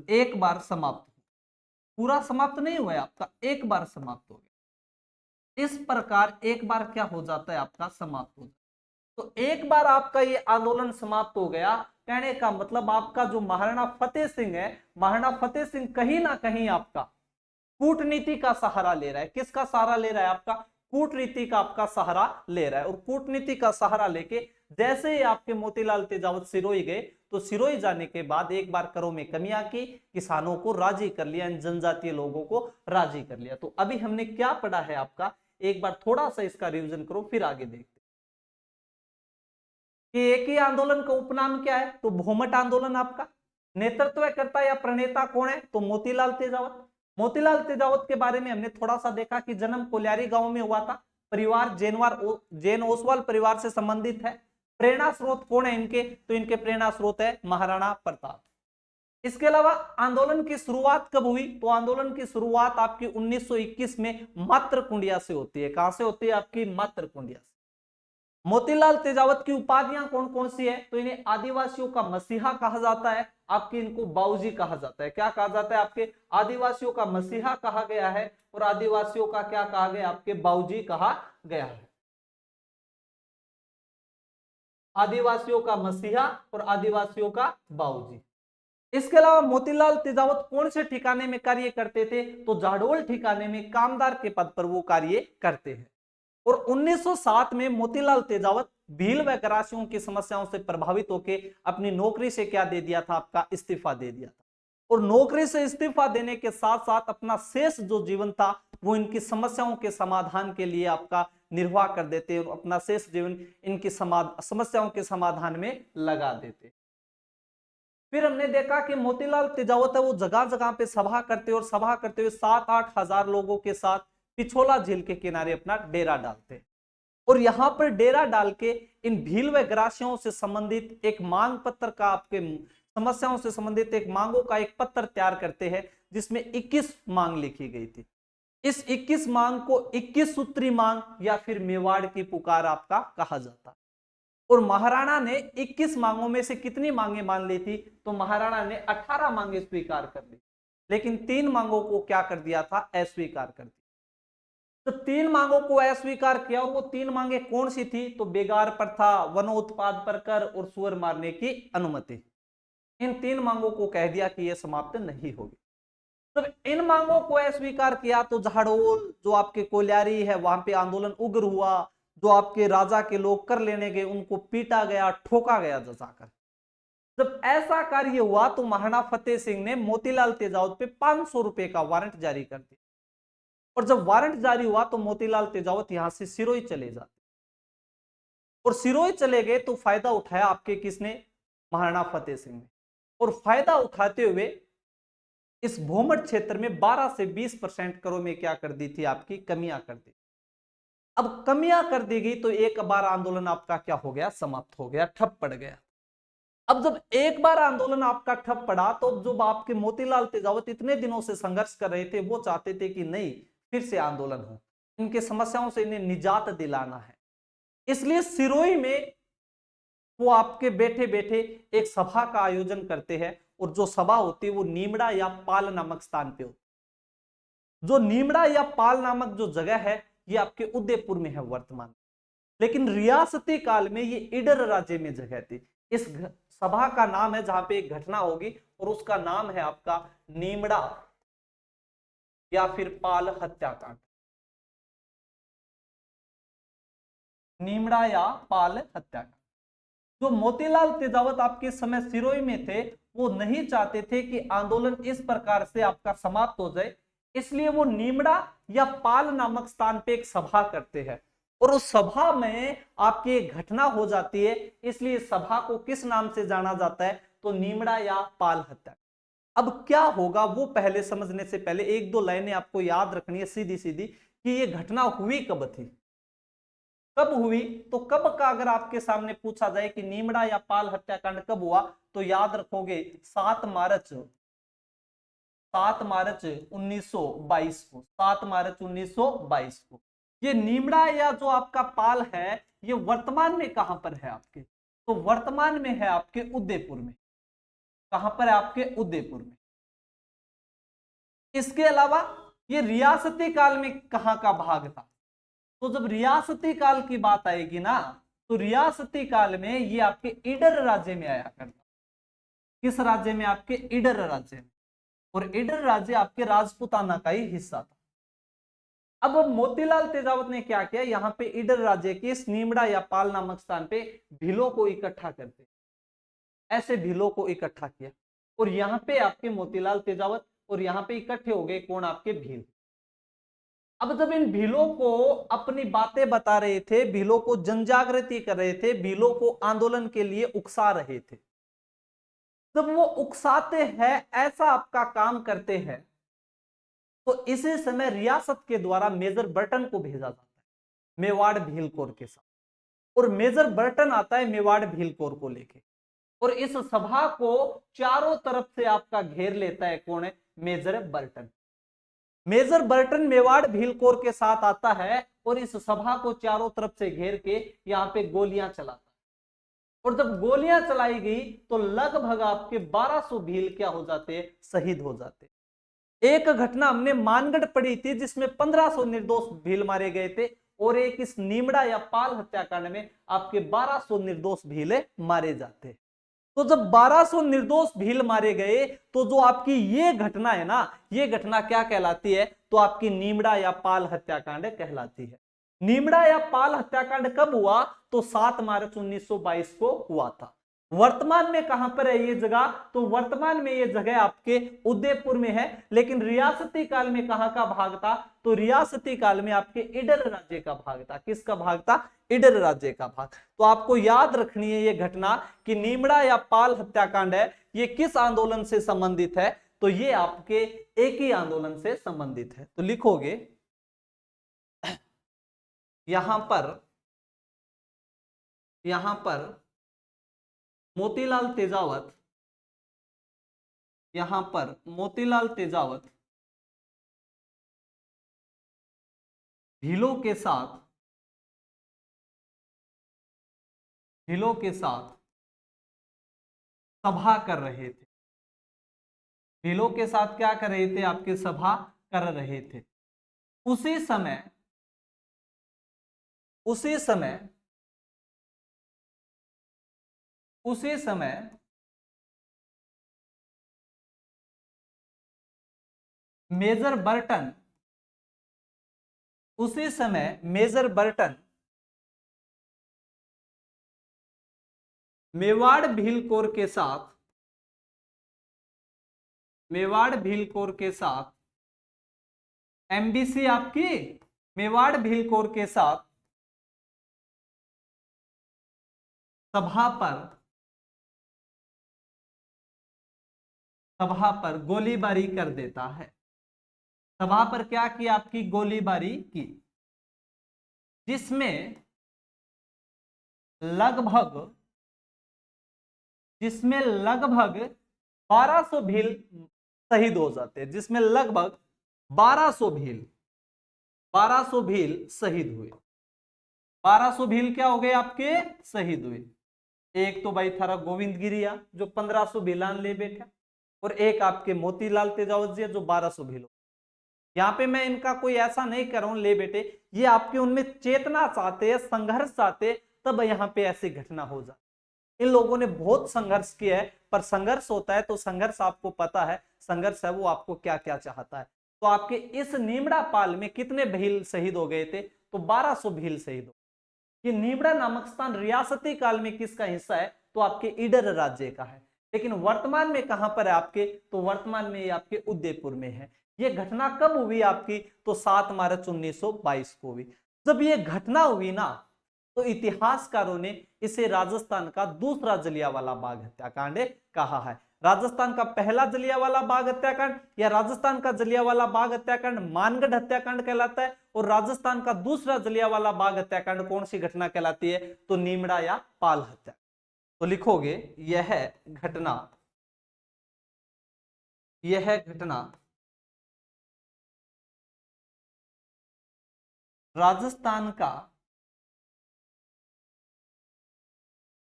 एक बार समाप्त हुआ। पूरा समाप्त नहीं हुआ है आपका, एक बार समाप्त हो गया। इस प्रकार एक बार क्या हो जाता है, आपका समाप्त हो जाता है। तो एक बार आपका ये आंदोलन समाप्त हो गया, कहने का मतलब आपका जो महाराणा फतेह सिंह है, महाराणा फतेह सिंह कहीं ना कहीं आपका कूटनीति का सहारा ले रहा है। किसका सहारा ले रहा है, आपका कूटनीति का आपका सहारा ले रहा है। और कूटनीति का सहारा लेके जैसे ही आपके मोतीलाल तेजावत सिरोही गए, तो सिरोही जाने के बाद एक बार करों में कमियां की, किसानों को राजी कर लिया, इन जनजातीय लोगों को राजी कर लिया। तो अभी हमने क्या पढ़ा है आपका, एक बार थोड़ा सा इसका रिवीजन करो, फिर आगे देखते कि एक ही आंदोलन का उपनाम क्या है, तो भूमट आंदोलन। आपका नेतृत्व करता या प्रणेता कौन है, तो मोतीलाल तेजावत। मोतीलाल तेजावत के बारे में हमने थोड़ा सा देखा कि जन्म कोल्यारी गांव में हुआ था, परिवार जैन ओसवाल परिवार से संबंधित है। प्रेरणा स्रोत कौन है इनके, तो इनके प्रेरणा स्रोत है महाराणा प्रताप। इसके अलावा आंदोलन की शुरुआत कब हुई, तो आंदोलन की शुरुआत आपकी 1921 में मातृकुंडिया से होती है। कहां से होती है, आपकी मातृकुंडिया से। मोतीलाल तेजावत की उपाधियां कौन कौन सी है, तो इन्हें आदिवासियों का मसीहा कहा जाता है, आपके इनको बाऊजी कहा जाता है। क्या कहा जाता है, आपके आदिवासियों का मसीहा कहा गया है, और आदिवासियों का क्या कहा गया, आपके बाऊजी कहा गया है। आदिवासियों का मसीहा और आदिवासियों का बाऊजी। इसके अलावा मोतीलाल तेजावत कौन से ठिकाने में कार्य करते थे, तो जाडोल ठिकाने में कामदार के पद पर वो कार्य करते हैं। और 1907 में मोतीलाल तेजावत भील व गरासियों की समस्याओं से प्रभावित होकर अपनी नौकरी से क्या दे दिया था, आपका इस्तीफा दे दिया था। और नौकरी से इस्तीफा देने के साथ साथ अपना शेष जो जीवन था वो इनकी समस्याओं के समाधान के लिए आपका निर्वाह कर देते और अपना शेष जीवन इनकी समस्याओं के समाधान में लगा देते। फिर हमने देखा कि मोतीलाल तेजावत है वो जगह जगह पे सभा करते और सभा करते हुए 7-8 हजार लोगों के साथ पिछोला झील के किनारे अपना डेरा डालते और यहां पर डेरा डाल के इन भील व ग्रासियों से संबंधित एक मांग पत्र का, आपके समस्याओं से संबंधित एक मांगों का एक पत्र तैयार करते हैं, जिसमें 21 मांग लिखी गई थी। इस 21 मांग को 21 सूत्री मांग या फिर मेवाड़ की पुकार आपका कहा जाता। और महाराणा ने 21 मांगों में से कितनी मांगे मान ली थी, तो महाराणा ने 18 मांगे स्वीकार कर ली, लेकिन 3 मांगों को क्या कर दिया था, अस्वीकार कर दिया। तो 3 मांगों को अस्वीकार किया, और वो 3 मांगे कौन सी थी, तो बेगार प्रथा, वनोत्पाद पर कर और सुअर मारने की अनुमति। इन 3 मांगों को कह दिया कि यह समाप्त नहीं होगी। तो इन मांगों को अस्वीकार किया तो झाड़ोल जो आपके कोल्यारी है वहां पे आंदोलन उग्र हुआ। जो आपके राजा के लोग कर लेने गए उनको पीटा गया, ठोका गया जाकर। जब ऐसा कार्य हुआ तो महाराणा फतेह सिंह ने मोतीलाल तेजावत पे 500 रुपए का वारंट जारी कर दिया। और जब वारंट जारी हुआ तो मोतीलाल तेजावत यहां से सिरोही चले जाते, और सिरोही चले गए तो फायदा उठाया आपके किसने, महाराणा फतेह सिंह ने, और फायदा उठाते हुए इस भूमठ क्षेत्र में 12 से 20% करों में क्या कर दी थी, आपकी कमियां कर दी। अब कमियां कर दी गई तो एक बार आंदोलन आपका क्या हो गया, समाप्त हो गया, ठप पड़ गया। अब जब एक बार आंदोलन आपका ठप पड़ा तो जो आपके मोतीलाल तेजावत इतने दिनों से संघर्ष कर रहे थे, वो चाहते थे कि नहीं फिर से आंदोलन हो, इनके समस्याओं से इन्हें निजात दिलाना है। इसलिए सिरोही में वो आपके बैठे बैठे एक सभा का आयोजन करते हैं, और जो सभा होती है वो नीमड़ा या पाल नामक स्थान पे होती है। जो नीमड़ा या पाल नामक जो जगह है ये आपके उदयपुर में है वर्तमान, लेकिन रियासती काल में ये ईडर राज्य में जगह थी। इस सभा का नाम है जहां पे एक घटना होगी, और उसका नाम है आपका नीमड़ा या फिर पाल हत्याकांड। नीमड़ा या पाल हत्याकांड। जो मोतीलाल तेजावत आपके समय सिरोही में थे, वो नहीं चाहते थे कि आंदोलन इस प्रकार से आपका समाप्त हो जाए, इसलिए वो नीमड़ा या पाल नामक स्थान पे एक सभा करते हैं, और उस सभा में आपकी एक घटना हो जाती है, इसलिए सभा को किस नाम से जाना जाता है, तो नीमड़ा या पाल हत्या। अब क्या होगा वो पहले समझने से पहले एक दो लाइनें आपको याद रखनी है सीधी सीधी, कि ये घटना हुई कब थी, कब हुई। तो कब का अगर आपके सामने पूछा जाए कि नीमड़ा या पाल हत्याकांड कब हुआ, तो याद रखोगे 7 मार्च 1922 को, 7 मार्च 1922 को। ये नीमड़ा या जो आपका पाल है ये वर्तमान में कहां पर है आपके, तो वर्तमान में है आपके उदयपुर में। कहां पर है आपके उदयपुर में। इसके अलावा ये रियासती काल में कहां का भाग था, तो जब रियासती काल की बात आएगी ना, तो रियासती काल में ये आपके ईडर राज्य में आया करता। किस राज्य में, आपके ईडर राज्य में, और ईडर राज्य आपके राजपूताना का ही हिस्सा था। अब मोतीलाल तेजावत ने क्या किया, यहां पे ईडर राज्य के इस नीमड़ा या पाल नामक स्थान पे भीलों को इकट्ठा करते, ऐसे भीलों को इकट्ठा किया, और यहां पे आपके मोतीलाल तेजावत और यहां पे इकट्ठे हो गए कौन, आपके भील। अब जब इन भीलों को अपनी बातें बता रहे थे, भीलों को जनजागृति कर रहे थे, भीलों को आंदोलन के लिए उकसा रहे थे, जब वो उकसाते हैं, ऐसा आपका काम करते हैं, तो इसी समय रियासत के द्वारा मेजर बर्टन को भेजा जाता है मेवाड़ भील कोर के साथ, और मेजर बर्टन आता है मेवाड़ भील कोर को लेके, और इस सभा को चारों तरफ से आपका घेर लेता है कौन है, Major Burton. Major Burton Mewar Bhil corps के साथ आता है, और इस सभा को चारों तरफ से घेर के यहाँ पे गोलियां चलाता है, और जब गोलियां चलाई गई तो लगभग आपके 1200 भील क्या हो जाते हैं, शहीद हो जाते। एक घटना हमने मानगढ़ पढ़ी थी जिसमें 1500 निर्दोष भील मारे गए थे, और एक इस नीमड़ा या पाल हत्याकांड में आपके 1200 निर्दोष भील मारे जाते। तो जब 1200 निर्दोष भील मारे गए, तो जो आपकी ये घटना है ना, ये घटना क्या कहलाती है, तो आपकी नीमड़ा या पाल हत्याकांड कहलाती है। नीमड़ा या पाल हत्याकांड कब हुआ, तो 7 मार्च 1922 को हुआ था। वर्तमान में कहां पर है ये जगह, तो वर्तमान में ये जगह आपके उदयपुर में है, लेकिन रियासती काल में कहां का भाग था, तो रियासती काल में आपके ईडर राज्य का भाग था। किसका भाग था, ईडर राज्य का भाग। तो आपको याद रखनी है ये घटना कि नीमड़ा या पाल हत्याकांड है, ये किस आंदोलन से संबंधित है, तो ये आपके एक ही आंदोलन से संबंधित है। तो लिखोगे यहां पर मोतीलाल तेजावत, यहां पर मोतीलाल तेजावत भीलों के साथ सभा कर रहे थे। भीलों के साथ क्या कर रहे थे, आपके सभा कर रहे थे। उसी समय उसी समय उसी समय मेजर बर्टन उसी समय Major Burton Mewar Bhil corps के साथ एमबीसी आपकी मेवाड़ भीलकोर के साथ सभा पर गोलीबारी कर देता है। सभा पर क्या की? आपकी गोलीबारी की, जिसमें लगभग 1200 भील शहीद हो जाते हैं, जिसमें लगभग 1200 भील शहीद हुए। 1200 भील क्या हो गए? आपके शहीद हुए। एक तो भाई थारा गोविंद गिरिया जो 1500 भीलान ले बैठा, और एक आपके मोतीलाल तेजावत जो 1200 भील। यहाँ पे मैं इनका कोई ऐसा नहीं कर रहा हूं ले बेटे, ये आपके उनमें चेतना चाहते हैं, संघर्ष चाहते, तब यहाँ पे ऐसी घटना हो जाती। इन लोगों ने बहुत संघर्ष किया है, पर संघर्ष होता है तो संघर्ष आपको पता है, संघर्ष है वो आपको क्या क्या चाहता है। तो आपके इस नीमड़ा पाल में कितने भील शहीद हो गए थे? तो 1200 भील शहीद हो। ये नीमड़ा नामक स्थान रियासती काल में किसका हिस्सा है? तो आपके ईडर राज्य का है। लेकिन वर्तमान में कहां पर है आपके? तो वर्तमान में ये आपके उदयपुर में है। ये घटना कब हुई आपकी? तो 7 मार्च 1922 को हुई। जब ये घटना हुई ना, तो इतिहासकारों ने इसे राजस्थान का दूसरा जलियांवाला बाग हत्याकांड कहा है। राजस्थान का पहला जलियांवाला बाग हत्याकांड या राजस्थान का जलियांवाला बाग हत्याकांड मानगढ़ हत्याकांड कहलाता है, और राजस्थान का दूसरा जलियांवाला बाग हत्याकांड कौन सी घटना कहलाती है? तो नीमड़ा या पाल हत्या। तो लिखोगे यह घटना राजस्थान का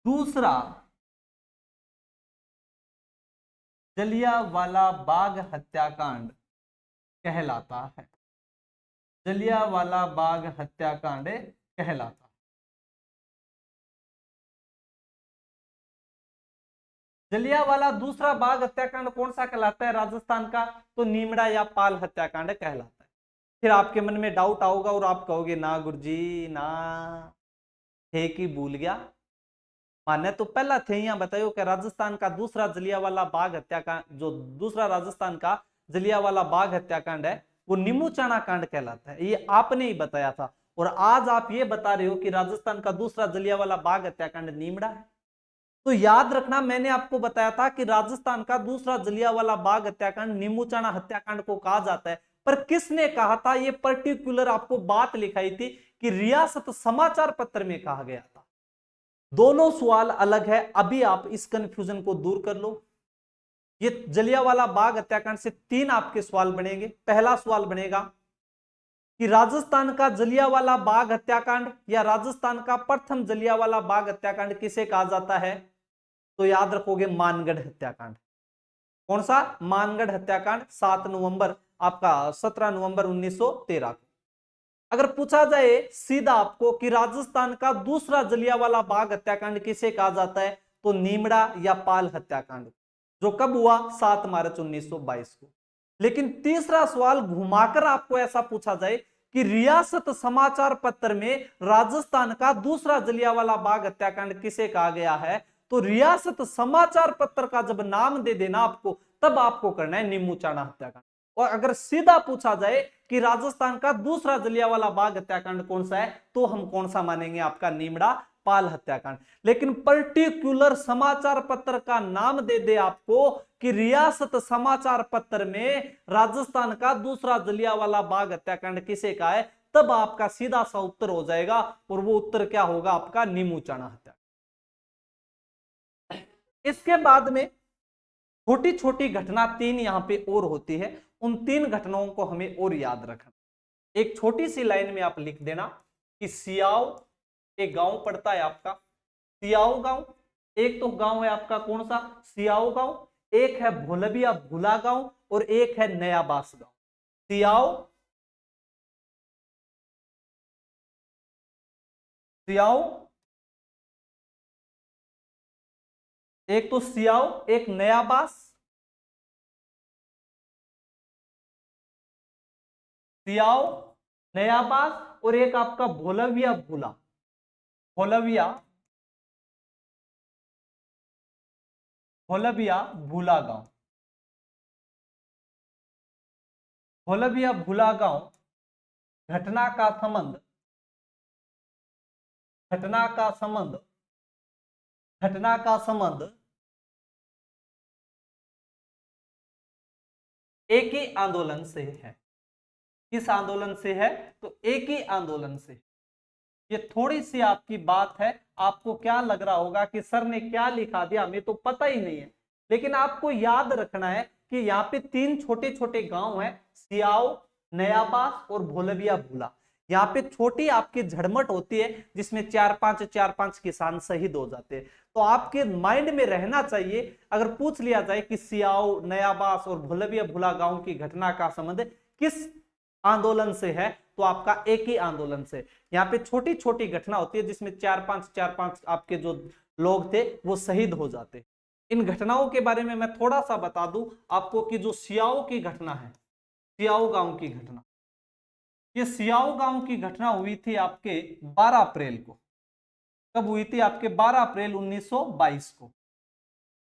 दूसरा जलियांवाला बाग हत्याकांड कहलाता है। जलियांवाला बाग हत्याकांड कहलाता है। जलियांवाला दूसरा बाग हत्याकांड कौन सा कहलाता है राजस्थान का? तो नीमड़ा या पाल हत्याकांड कहलाता है। फिर आपके मन में डाउट आओगा और आप कहोगे ना गुरुजी ना, थे कि भूल गया। माने तो पहला थे यहाँ बताइयो कि राजस्थान का दूसरा जलियांवाला बाग हत्याकांड, जो दूसरा राजस्थान का जलियांवाला बाग हत्याकांड है वो नीमूचाना कांड कहलाता है। ये आपने ही बताया था, और आज आप ये बता रहे हो कि राजस्थान का दूसरा जलियांवाला बाग हत्याकांड नीमड़ा है। तो याद रखना, मैंने आपको बताया था कि राजस्थान का दूसरा जलियांवाला बाग हत्याकांड नीमूचाना हत्याकांड को कहा जाता है, पर किसने कहा था? ये पर्टिकुलर आपको बात लिखाई थी कि रियासत समाचार पत्र में कहा गया था। दोनों सवाल अलग है, अभी आप इस कंफ्यूजन को दूर कर लो। ये जलियांवाला बाग हत्याकांड से 3 आपके सवाल बनेंगे। पहला सवाल बनेगा कि राजस्थान का जलियांवाला बाग हत्याकांड या राजस्थान का प्रथम जलियांवाला बाग हत्याकांड किसे कहा जाता है? तो याद रखोगे मानगढ़ हत्याकांड। कौन सा? मानगढ़ हत्याकांड 7 नवंबर आपका 17 नवंबर 1913 को। अगर पूछा जाए सीधा आपको कि राजस्थान का दूसरा जलियांवाला बाग हत्याकांड किसे कहा जाता है? तो नीमड़ा या पाल हत्याकांड, जो कब हुआ? 7 मार्च 1922 को। लेकिन तीसरा सवाल घुमाकर आपको ऐसा पूछा जाए कि रियासत समाचार पत्र में राजस्थान का दूसरा जलियांवाला बाग हत्याकांड किसे कहा गया है? तो रियासत समाचार पत्र का जब नाम दे देना आपको, तब आपको करना है नीमूचाना हत्याकांड। और अगर सीधा पूछा जाए कि राजस्थान का दूसरा जलियांवाला बाग हत्याकांड कौन सा है, तो हम कौन सा मानेंगे? आपका नीमड़ा पाल हत्याकांड। लेकिन पर्टिकुलर समाचार पत्र का नाम दे दे आपको कि रियासत समाचार पत्र में राजस्थान का दूसरा जलियांवाला बाग हत्याकांड किसे का है, तब आपका सीधा सा उत्तर हो जाएगा, और वो उत्तर क्या होगा? आपका नीमूचाना हत्याकांड। इसके बाद में छोटी छोटी घटना 3 यहां पे और होती है, उन 3 घटनाओं को हमें और याद रखना। एक छोटी सी लाइन में आप लिख देना कि सियाओ एक गांव पड़ता है आपका, सियाओ गांव। एक तो गांव है आपका कौन सा? सियाओ गांव। एक है भोलबिया भूला गांव, और एक है नया बास गांव। सियाओ सियाओ एक तो सियाओ, एक नया बास। सियाओ, नया बास, और एक आपका भोलविया भूला। भोलविया भोलबिया भूला गांव। भोलबिया भूला गांव घटना का संबंध, घटना का संबंध, घटना का संबंध एक ही आंदोलन से है। किस आंदोलन से है? तो एक ही आंदोलन से। ये थोड़ी सी आपकी बात है, आपको क्या लग रहा होगा कि सर ने क्या लिखा दिया, हमें तो पता ही नहीं है, लेकिन आपको याद रखना है कि यहाँ पे 3 छोटे छोटे गांव हैं, सियाओ, नयाबास और भोलबिया भूला। यहाँ पे छोटी आपकी झड़मट होती है जिसमें 4-5 किसान शहीद हो जाते हैं। तो आपके माइंड में रहना चाहिए, अगर पूछ लिया जाए कि सियाओ, नयाबास और भोलबिया भूला गांव की घटना का संबंध किस आंदोलन से है, तो आपका एक ही आंदोलन से। यहाँ पे छोटी छोटी घटना होती है जिसमें 4-5 आपके जो लोग थे वो शहीद हो जाते। इन घटनाओं के बारे में मैं थोड़ा सा बता दूं आपको कि जो सियाओ की घटना है, सियाओ गांव की घटना, ये सियाओ गांव की घटना हुई थी आपके 12 अप्रैल को। कब हुई थी? आपके 12 अप्रैल 1922 को।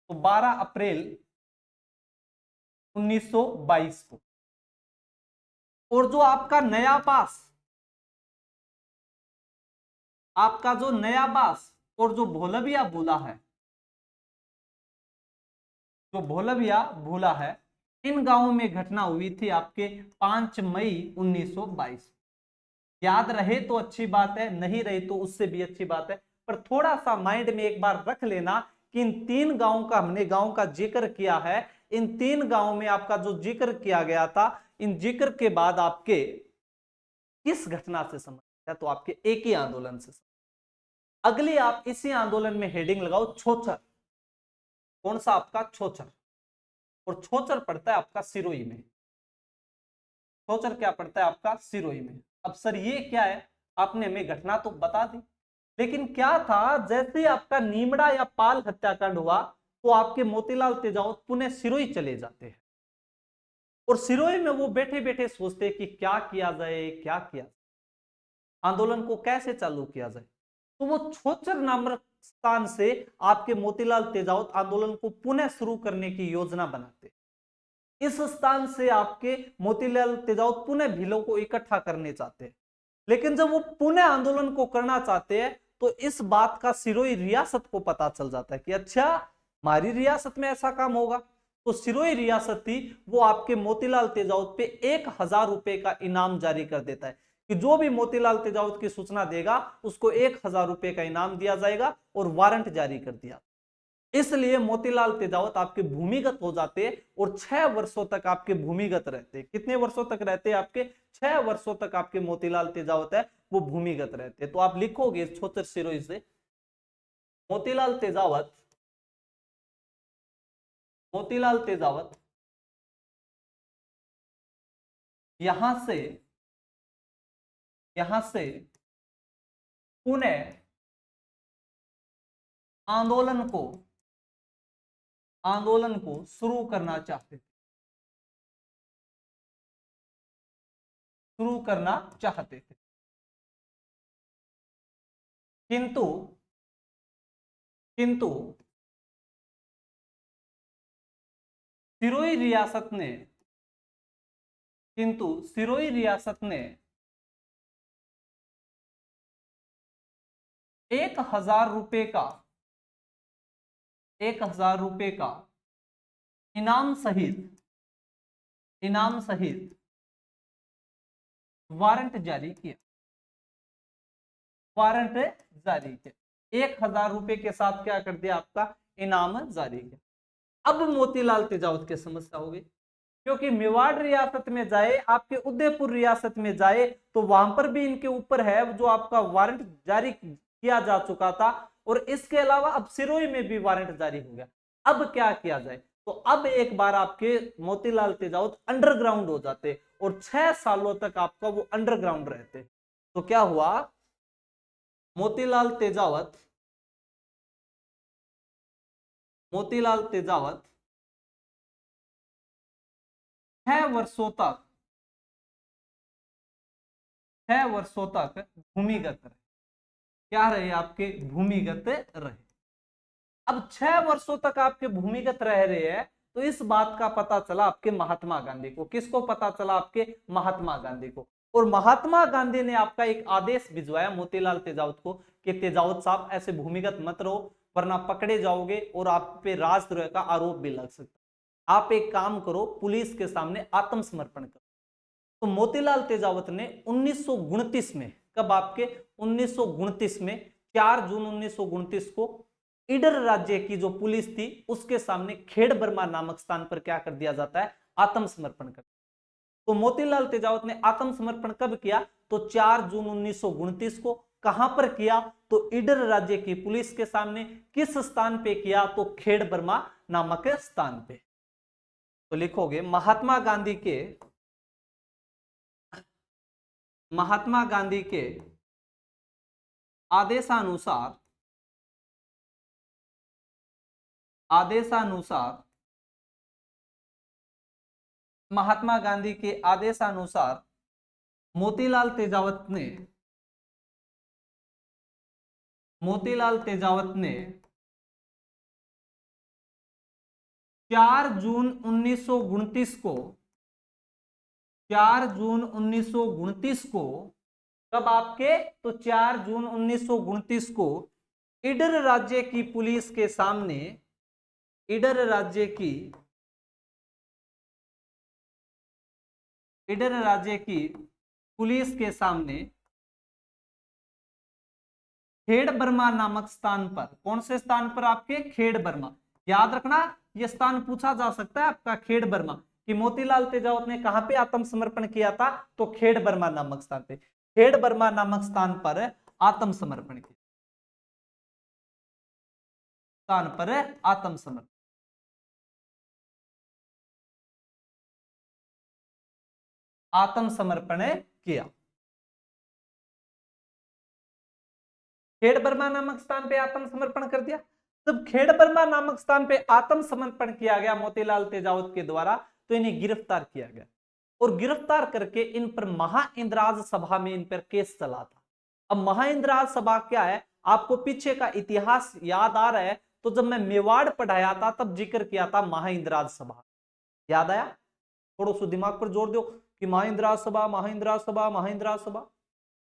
तो 12 अप्रैल 1922 को। और जो आपका नया पास, आपका जो नया बास और जो भोलबिया भूला है, जो भोलबिया भूला है, इन गांवों में घटना हुई थी आपके 5 मई 1922। याद रहे तो अच्छी बात है, नहीं रहे तो उससे भी अच्छी बात है, पर थोड़ा सा माइंड में एक बार रख लेना कि इन 3 गांवों का हमने गांव का जिक्र किया है। इन 3 गांवों में आपका जो जिक्र किया गया था, इन जिक्र के बाद आपके किस घटना से संबंधित है? तो आपके एक ही आंदोलन से। अगली आप इसी आंदोलन में हेडिंग लगाओ छोचर। कौन सा? आपका छोचर। और छोचर पड़ता है आपका सिरोही में। छोचर क्या पड़ता है? आपका सिरोही में। अब सर ये क्या है? आपने हमें घटना तो बता दी, लेकिन क्या था, जैसे आपका नीमड़ा या पाल हत्याकांड हुआ तो आपके मोतीलाल तेजावत पुणे सिरोही चले जाते हैं, और सिरोही में वो बैठे बैठे सोचते हैं कि क्या किया जाए, क्या किया जाए, आंदोलन को कैसे चालू किया जाए। तो वो छोचर नामक स्थान से आपके मोतीलाल तेजावत आंदोलन को पुनः शुरू करने की योजना बनाते। इस स्थान से आपके मोतीलाल तेजावत पुनः भीलों को इकट्ठा करने चाहते हैं, लेकिन जब वो पुनः आंदोलन को करना चाहते हैं तो इस बात का सिरोही रियासत को पता चल जाता है कि अच्छा, हमारी रियासत में ऐसा काम होगा। तो सिरोही रियासत थी वो आपके मोतीलाल तेजावत पे 1000 रुपए का इनाम जारी कर देता है कि जो भी मोतीलाल तेजावत की सूचना देगा उसको 1000 रुपए का इनाम दिया जाएगा, और वारंट जारी कर दिया। इसलिए मोतीलाल तेजावत आपके भूमिगत हो जाते और 6 वर्षों तक आपके भूमिगत रहते। कितने वर्षों तक रहते? आपके 6 वर्षों तक आपके मोतीलाल तेजावत है वो भूमिगत रहते। तो आप लिखोगे छोचर सिरोही से मोतीलाल तेजावत, मोतीलाल तेजावत यहां से पुणे आंदोलन को शुरू करना चाहते थे, शुरू करना चाहते थे। किंतु किंतु सिरोही रियासत ने, किंतु सिरोही रियासत ने 1000 रुपए का, 1000 रुपए का इनाम सहित वारंट जारी किया। वारंट जारी किया 1000 रुपए के साथ, क्या कर दिया? आपका इनाम जारी किया। अब मोतीलाल तेजावत की समस्या हो गई, क्योंकि मेवाड़ रियासत में जाए, आपके उदयपुर रियासत में जाए तो वहां पर भी इनके ऊपर है जो आपका वारंट जारी किया जा चुका था, और इसके अलावा अब सिरोही में भी वारंट जारी हो गया। अब क्या किया जाए? तो अब एक बार आपके मोतीलाल तेजावत अंडरग्राउंड हो जाते और 6 सालों तक आपका वो अंडरग्राउंड रहते। तो क्या हुआ? मोतीलाल तेजावत 6 वर्षों तक, 6 वर्षों तक भूमिगत रहे। क्या रहे? आपके भूमिगत रहे। अब 6 वर्षों तक आपके भूमिगत रह रहे हैं, तो इस बात का पता चला आपके महात्मा गांधी को। किसको पता चला? आपके महात्मा गांधी को। और महात्मा गांधी ने आपका एक आदेश भिजवाया मोतीलाल तेजावत को कि तेजावत साहब ऐसे भूमिगत मत रहो वरना पकड़े जाओगे और आप पे राजद्रोह का आरोप भी लग सकता है। आप एक काम करो, पुलिस के सामने आत्मसमर्पण करो। तो मोतीलाल तेजावत ने 1929 में, कब आपके 1929 में 4 जून 1929 को ईडर राज्य की जो पुलिस थी उसके सामने खेड़ बर्मा नामक स्थान पर क्या कर दिया जाता है, आत्मसमर्पण कर। तो मोतीलाल तेजावत ने आत्मसमर्पण कब किया, तो 4 जून 1929 को। कहां पर किया, तो ईडर राज्य की पुलिस के सामने। किस स्थान पे किया, तो खेड़ बर्मा नामक स्थान पे। तो लिखोगे महात्मा गांधी के आदेशानुसार महात्मा गांधी के आदेशानुसार मोतीलाल तेजावत ने 4 जून 1929 को 4 जून 1929 को, कब आपके, तो 4 जून 1929 को ईडर राज्य की पुलिस के सामने, ईडर राज्य की पुलिस के सामने खेड़ बर्मा नामक स्थान पर, कौन से स्थान पर आपके, खेड़ बर्मा। याद रखना यह स्थान पूछा जा सकता है आपका, खेड़ बर्मा, कि मोतीलाल तेजावत ने कहां पे आत्मसमर्पण किया था, तो खेड़ बर्मा नामक स्थान पे। खेड़ बर्मा नामक स्थान पर आत्मसमर्पण किया, स्थान पर आत्मसमर्पण। आत्मसमर्पण किया, खेड़ बर्मा नामक स्थान पे आत्मसमर्पण कर दिया। जब खेड़ बर्मा नामक स्थान पे आत्मसमर्पण किया गया मोतीलाल तेजावत के द्वारा, तो इन्हें गिरफ्तार किया गया और गिरफ्तार करके इन पर महाइंद्राज सभा में इन पर केस चला था। अब महाइंद्राज सभा क्या है, आपको पीछे का इतिहास याद आ रहा है, तो जब मैं मेवाड़ पढ़ाया था तब जिक्र किया था महाइंद्राज सभा, याद आया, थोड़ा सा दिमाग पर जोर दो कि महाइंद्राज सभा, महाइंद्राज सभा, महाइंद्राज सभा।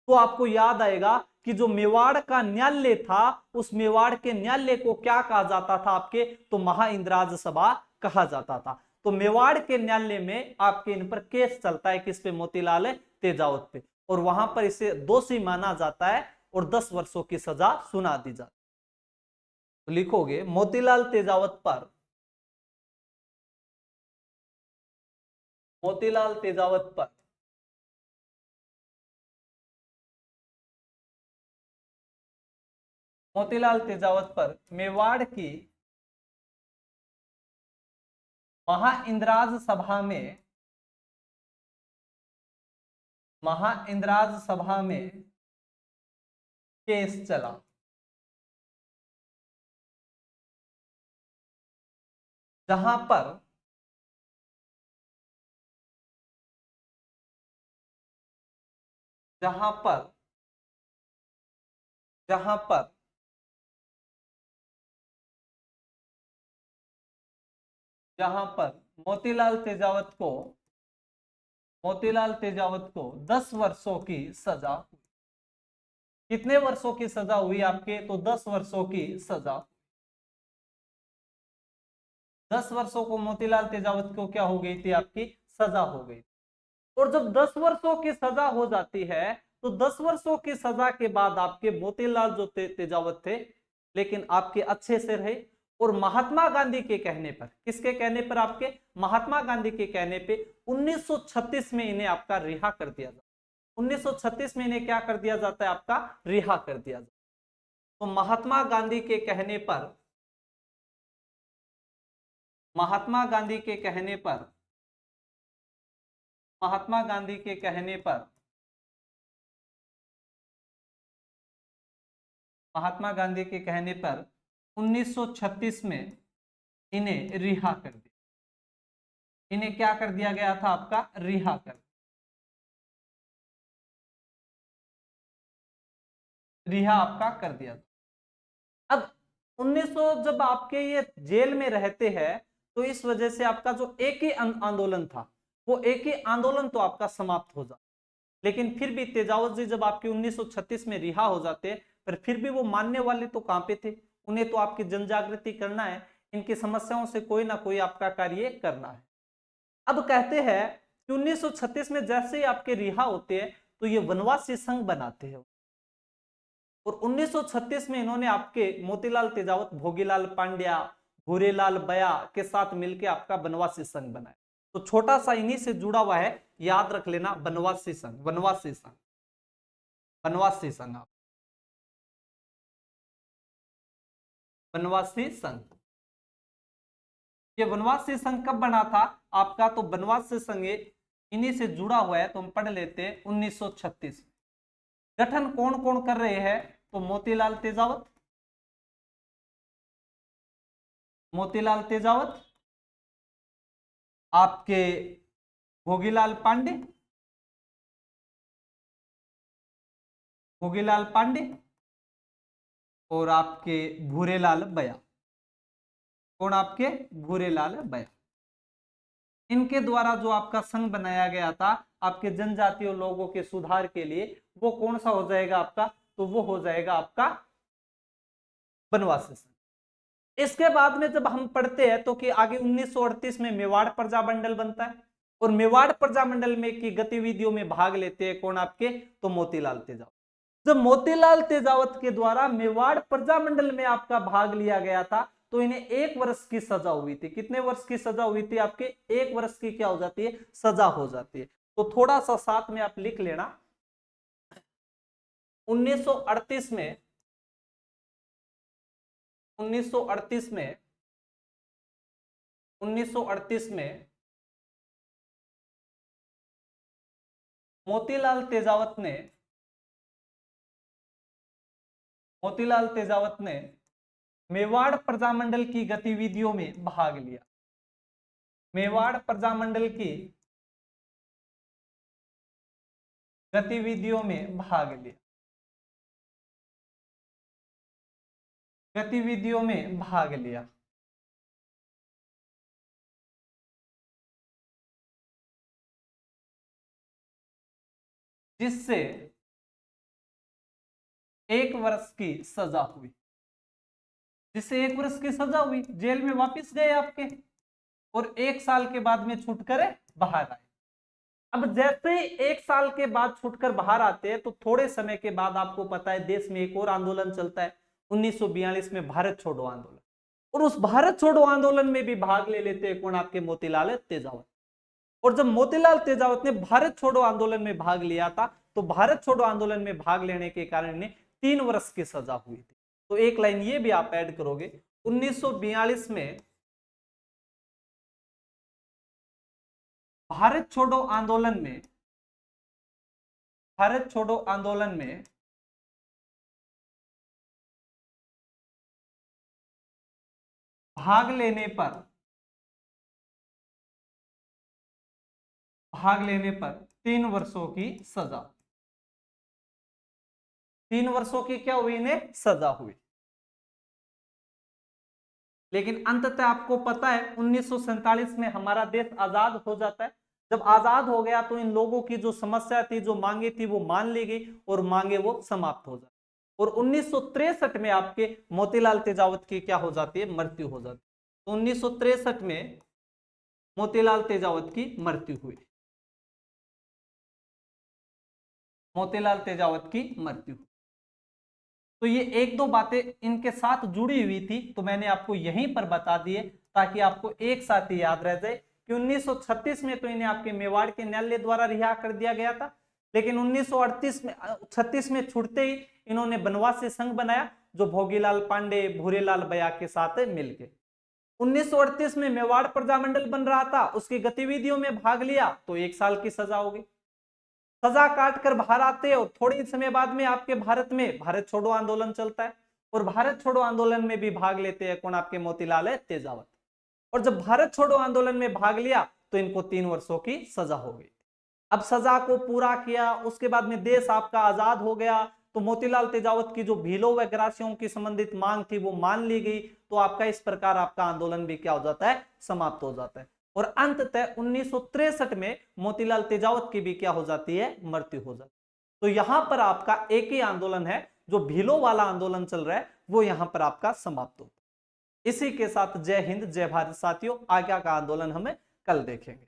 तो आपको याद आएगा कि जो मेवाड़ का न्यायालय था, उस मेवाड़ के न्यायालय को क्या कहा जाता था आपके, तो महाइंद्राज सभा कहा जाता था। तो मेवाड़ के न्यायालय में आपके इन पर केस चलता है, किस पे, मोतीलाल तेजावत पे, और वहां पर इसे दोषी माना जाता है और 10 वर्षों की सजा सुना दी जाती है। तो लिखोगे मोतीलाल तेजावत पर, मोतीलाल तेजावत पर मोतीलाल तेजावत पर मेवाड़ की महाइंद्राज सभा में, महाइंद्राज सभा में केस चला। जहां पर जहां पर जहां पर जहां पर मोतीलाल तेजावत को 10 वर्षों की सजा, कितने वर्षों की सजा हुई आपके, तो 10 वर्षों की सजा। 10 वर्षों को मोतीलाल तेजावत को क्या हो गई थी, आपकी सजा हो गई। और जब 10 वर्षों की सजा हो जाती है, तो 10 वर्षों की सजा के बाद आपके मोतीलाल जो तेजावत थे, लेकिन आपके अच्छे से रहे। और महात्मा गांधी के कहने पर, किसके कहने पर, आपके महात्मा गांधी के कहने पे 1936 में इन्हें आपका रिहा कर दिया जाता है। 1936 में इन्हें क्या कर दिया जाता है, आपका रिहा कर दिया जाता है। तो महात्मा गांधी के कहने पर, महात्मा गांधी के कहने पर महात्मा गांधी के कहने पर महात्मा गांधी के कहने पर 1936 में इन्हें रिहा कर दिया। इन्हें क्या कर दिया गया था, आपका रिहा कर, रिहा आपका कर दिया। अब 1900 जब आपके ये जेल में रहते हैं, तो इस वजह से आपका जो एक ही आंदोलन था, वो एक ही आंदोलन तो आपका समाप्त हो जाता। लेकिन फिर भी तेजावत जी जब आपके 1936 में रिहा हो जाते हैं, पर फिर भी वो मानने वाले तो कहां पे थे, उन्हें तो आपकी जन जागृति करना है, इनकी समस्याओं से कोई ना कोई आपका कार्य करना है। अब कहते हैं कि 1936 में जैसे ही आपके रिहा होते हैं तो ये वनवासी संघ बनाते हैं, और 1936 में इन्होंने आपके मोतीलाल तेजावत, भोगीलाल पांड्या, भूरेलाल बया के साथ मिलकर आपका वनवासी संघ बनाया। तो छोटा सा इन्हीं से जुड़ा हुआ है, याद रख लेना, वनवासी संघ, वनवासी संघ, वनवासी संघ, वनवासी संघ। ये वनवासी संघ कब बना था आपका, तो वनवासी संघ इन्हीं से जुड़ा हुआ है, तो हम पढ़ लेते हैं 1936। गठन कौन कौन कर रहे हैं, तो मोतीलाल तेजावत, मोतीलाल तेजावत, आपके भोगीलाल पांडे, भोगीलाल पांडे, और आपके भूरेलाल बया। कौन, आपके भूरेलाल बया। इनके द्वारा जो आपका संघ बनाया गया था आपके जनजातीय लोगों के सुधार के लिए, वो कौन सा हो जाएगा आपका, तो वो हो जाएगा आपका वनवासी संघ। इसके बाद में जब हम पढ़ते हैं तो कि आगे 1938 में मेवाड़ प्रजामंडल बनता है, और मेवाड़ प्रजामंडल में की गतिविधियों में भाग लेते हैं कौन, आपके, तो मोतीलाल तेजावत। जब मोतीलाल तेजावत के द्वारा मेवाड़ प्रजामंडल में आपका भाग लिया गया था तो इन्हें 1 वर्ष की सजा हुई थी। कितने वर्ष की सजा हुई थी, आपके 1 वर्ष की क्या हो जाती है, सजा हो जाती है। तो थोड़ा सा साथ में आप लिख लेना, 1938 में, 1938 में, 1938 में मोतीलाल तेजावत ने, मोतीलाल तेजावत ने मेवाड़ प्रजामंडल की गतिविधियों में भाग लिया, मेवाड़ प्रजामंडल की गतिविधियों में भाग लिया, गतिविधियों में भाग लिया। जिससे 1 वर्ष की सजा हुई, जिससे 1 वर्ष की सजा हुई, जेल में वापस गए आपके, और 1 साल के बाद में छूटकर बाहर आए। अब जैसे 1 साल के बाद छूटकर बाहर आते हैं तो थोड़े समय के बाद आपको पता है देश में एक और आंदोलन चलता है, 1942 में भारत छोड़ो आंदोलन, और उस भारत छोड़ो आंदोलन में भी भाग ले लेते हैं कौन, आपके मोतीलाल तेजावत। और जब मोतीलाल तेजावत ने भारत छोड़ो आंदोलन में भाग लिया था तो भारत छोड़ो आंदोलन में भाग लेने के कारण इन्हें 3 वर्ष की सजा हुई थी। तो एक लाइन ये भी आप ऐड करोगे, 1942 में भारत छोड़ो आंदोलन में, भारत छोड़ो आंदोलन में भाग लेने पर, भाग लेने पर 3 वर्षों की सजा, 3 वर्षों की क्या हुई, इन्हें सजा हुई। लेकिन अंततः आपको पता है 1947 में हमारा देश आजाद हो जाता है। जब आजाद हो गया तो इन लोगों की जो समस्या थी, जो मांगे थी, वो मान ली गई और मांगे वो समाप्त हो जाती। और 1963 में आपके मोतीलाल तेजावत की क्या हो जाती है, मृत्यु हो जाती है। तो 1963 में मोतीलाल तेजावत की मृत्यु हुई, मोतीलाल तेजावत की मृत्यु। तो ये 1-2 बातें इनके साथ जुड़ी हुई थी, तो मैंने आपको यहीं पर बता दिए ताकि आपको एक साथ ही याद रह जाए कि 1936 में तो इन्हें आपके मेवाड़ के न्यायालय द्वारा रिहा कर दिया गया था, लेकिन 1936 में छूटते ही इन्होंने वनवासी संघ बनाया जो भोगीलाल पांडे, भूरेलाल बया के साथ मिलकर। 1938 में मेवाड़ प्रजामंडल बन रहा था, उसकी गतिविधियों में भाग लिया तो 1 साल की सजा हो गई। सजा काट कर बाहर आते हो, थोड़ी समय बाद में आपके भारत में भारत छोड़ो आंदोलन चलता है, और भारत छोड़ो आंदोलन में भी भाग लेते हैं कौन, आपके मोतीलाल तेजावत। और जब भारत छोड़ो आंदोलन में भाग लिया तो इनको 3 वर्षों की सजा हो गई। अब सजा को पूरा किया, उसके बाद में देश आपका आजाद हो गया, तो मोतीलाल तेजावत की जो भीलों व ग्रासियों की संबंधित मांग थी वो मान ली गई। तो आपका इस प्रकार आपका आंदोलन भी क्या हो जाता है, समाप्त हो जाता है। और अंततः 1963 में मोतीलाल तेजावत की भी क्या हो जाती है, मृत्यु हो जाती है। तो यहां पर आपका एक ही आंदोलन है, जो भीलों वाला आंदोलन चल रहा है वो यहां पर आपका समाप्त होता है। इसी के साथ जय हिंद जय भारत साथियों, आगे का आंदोलन हमें कल देखेंगे।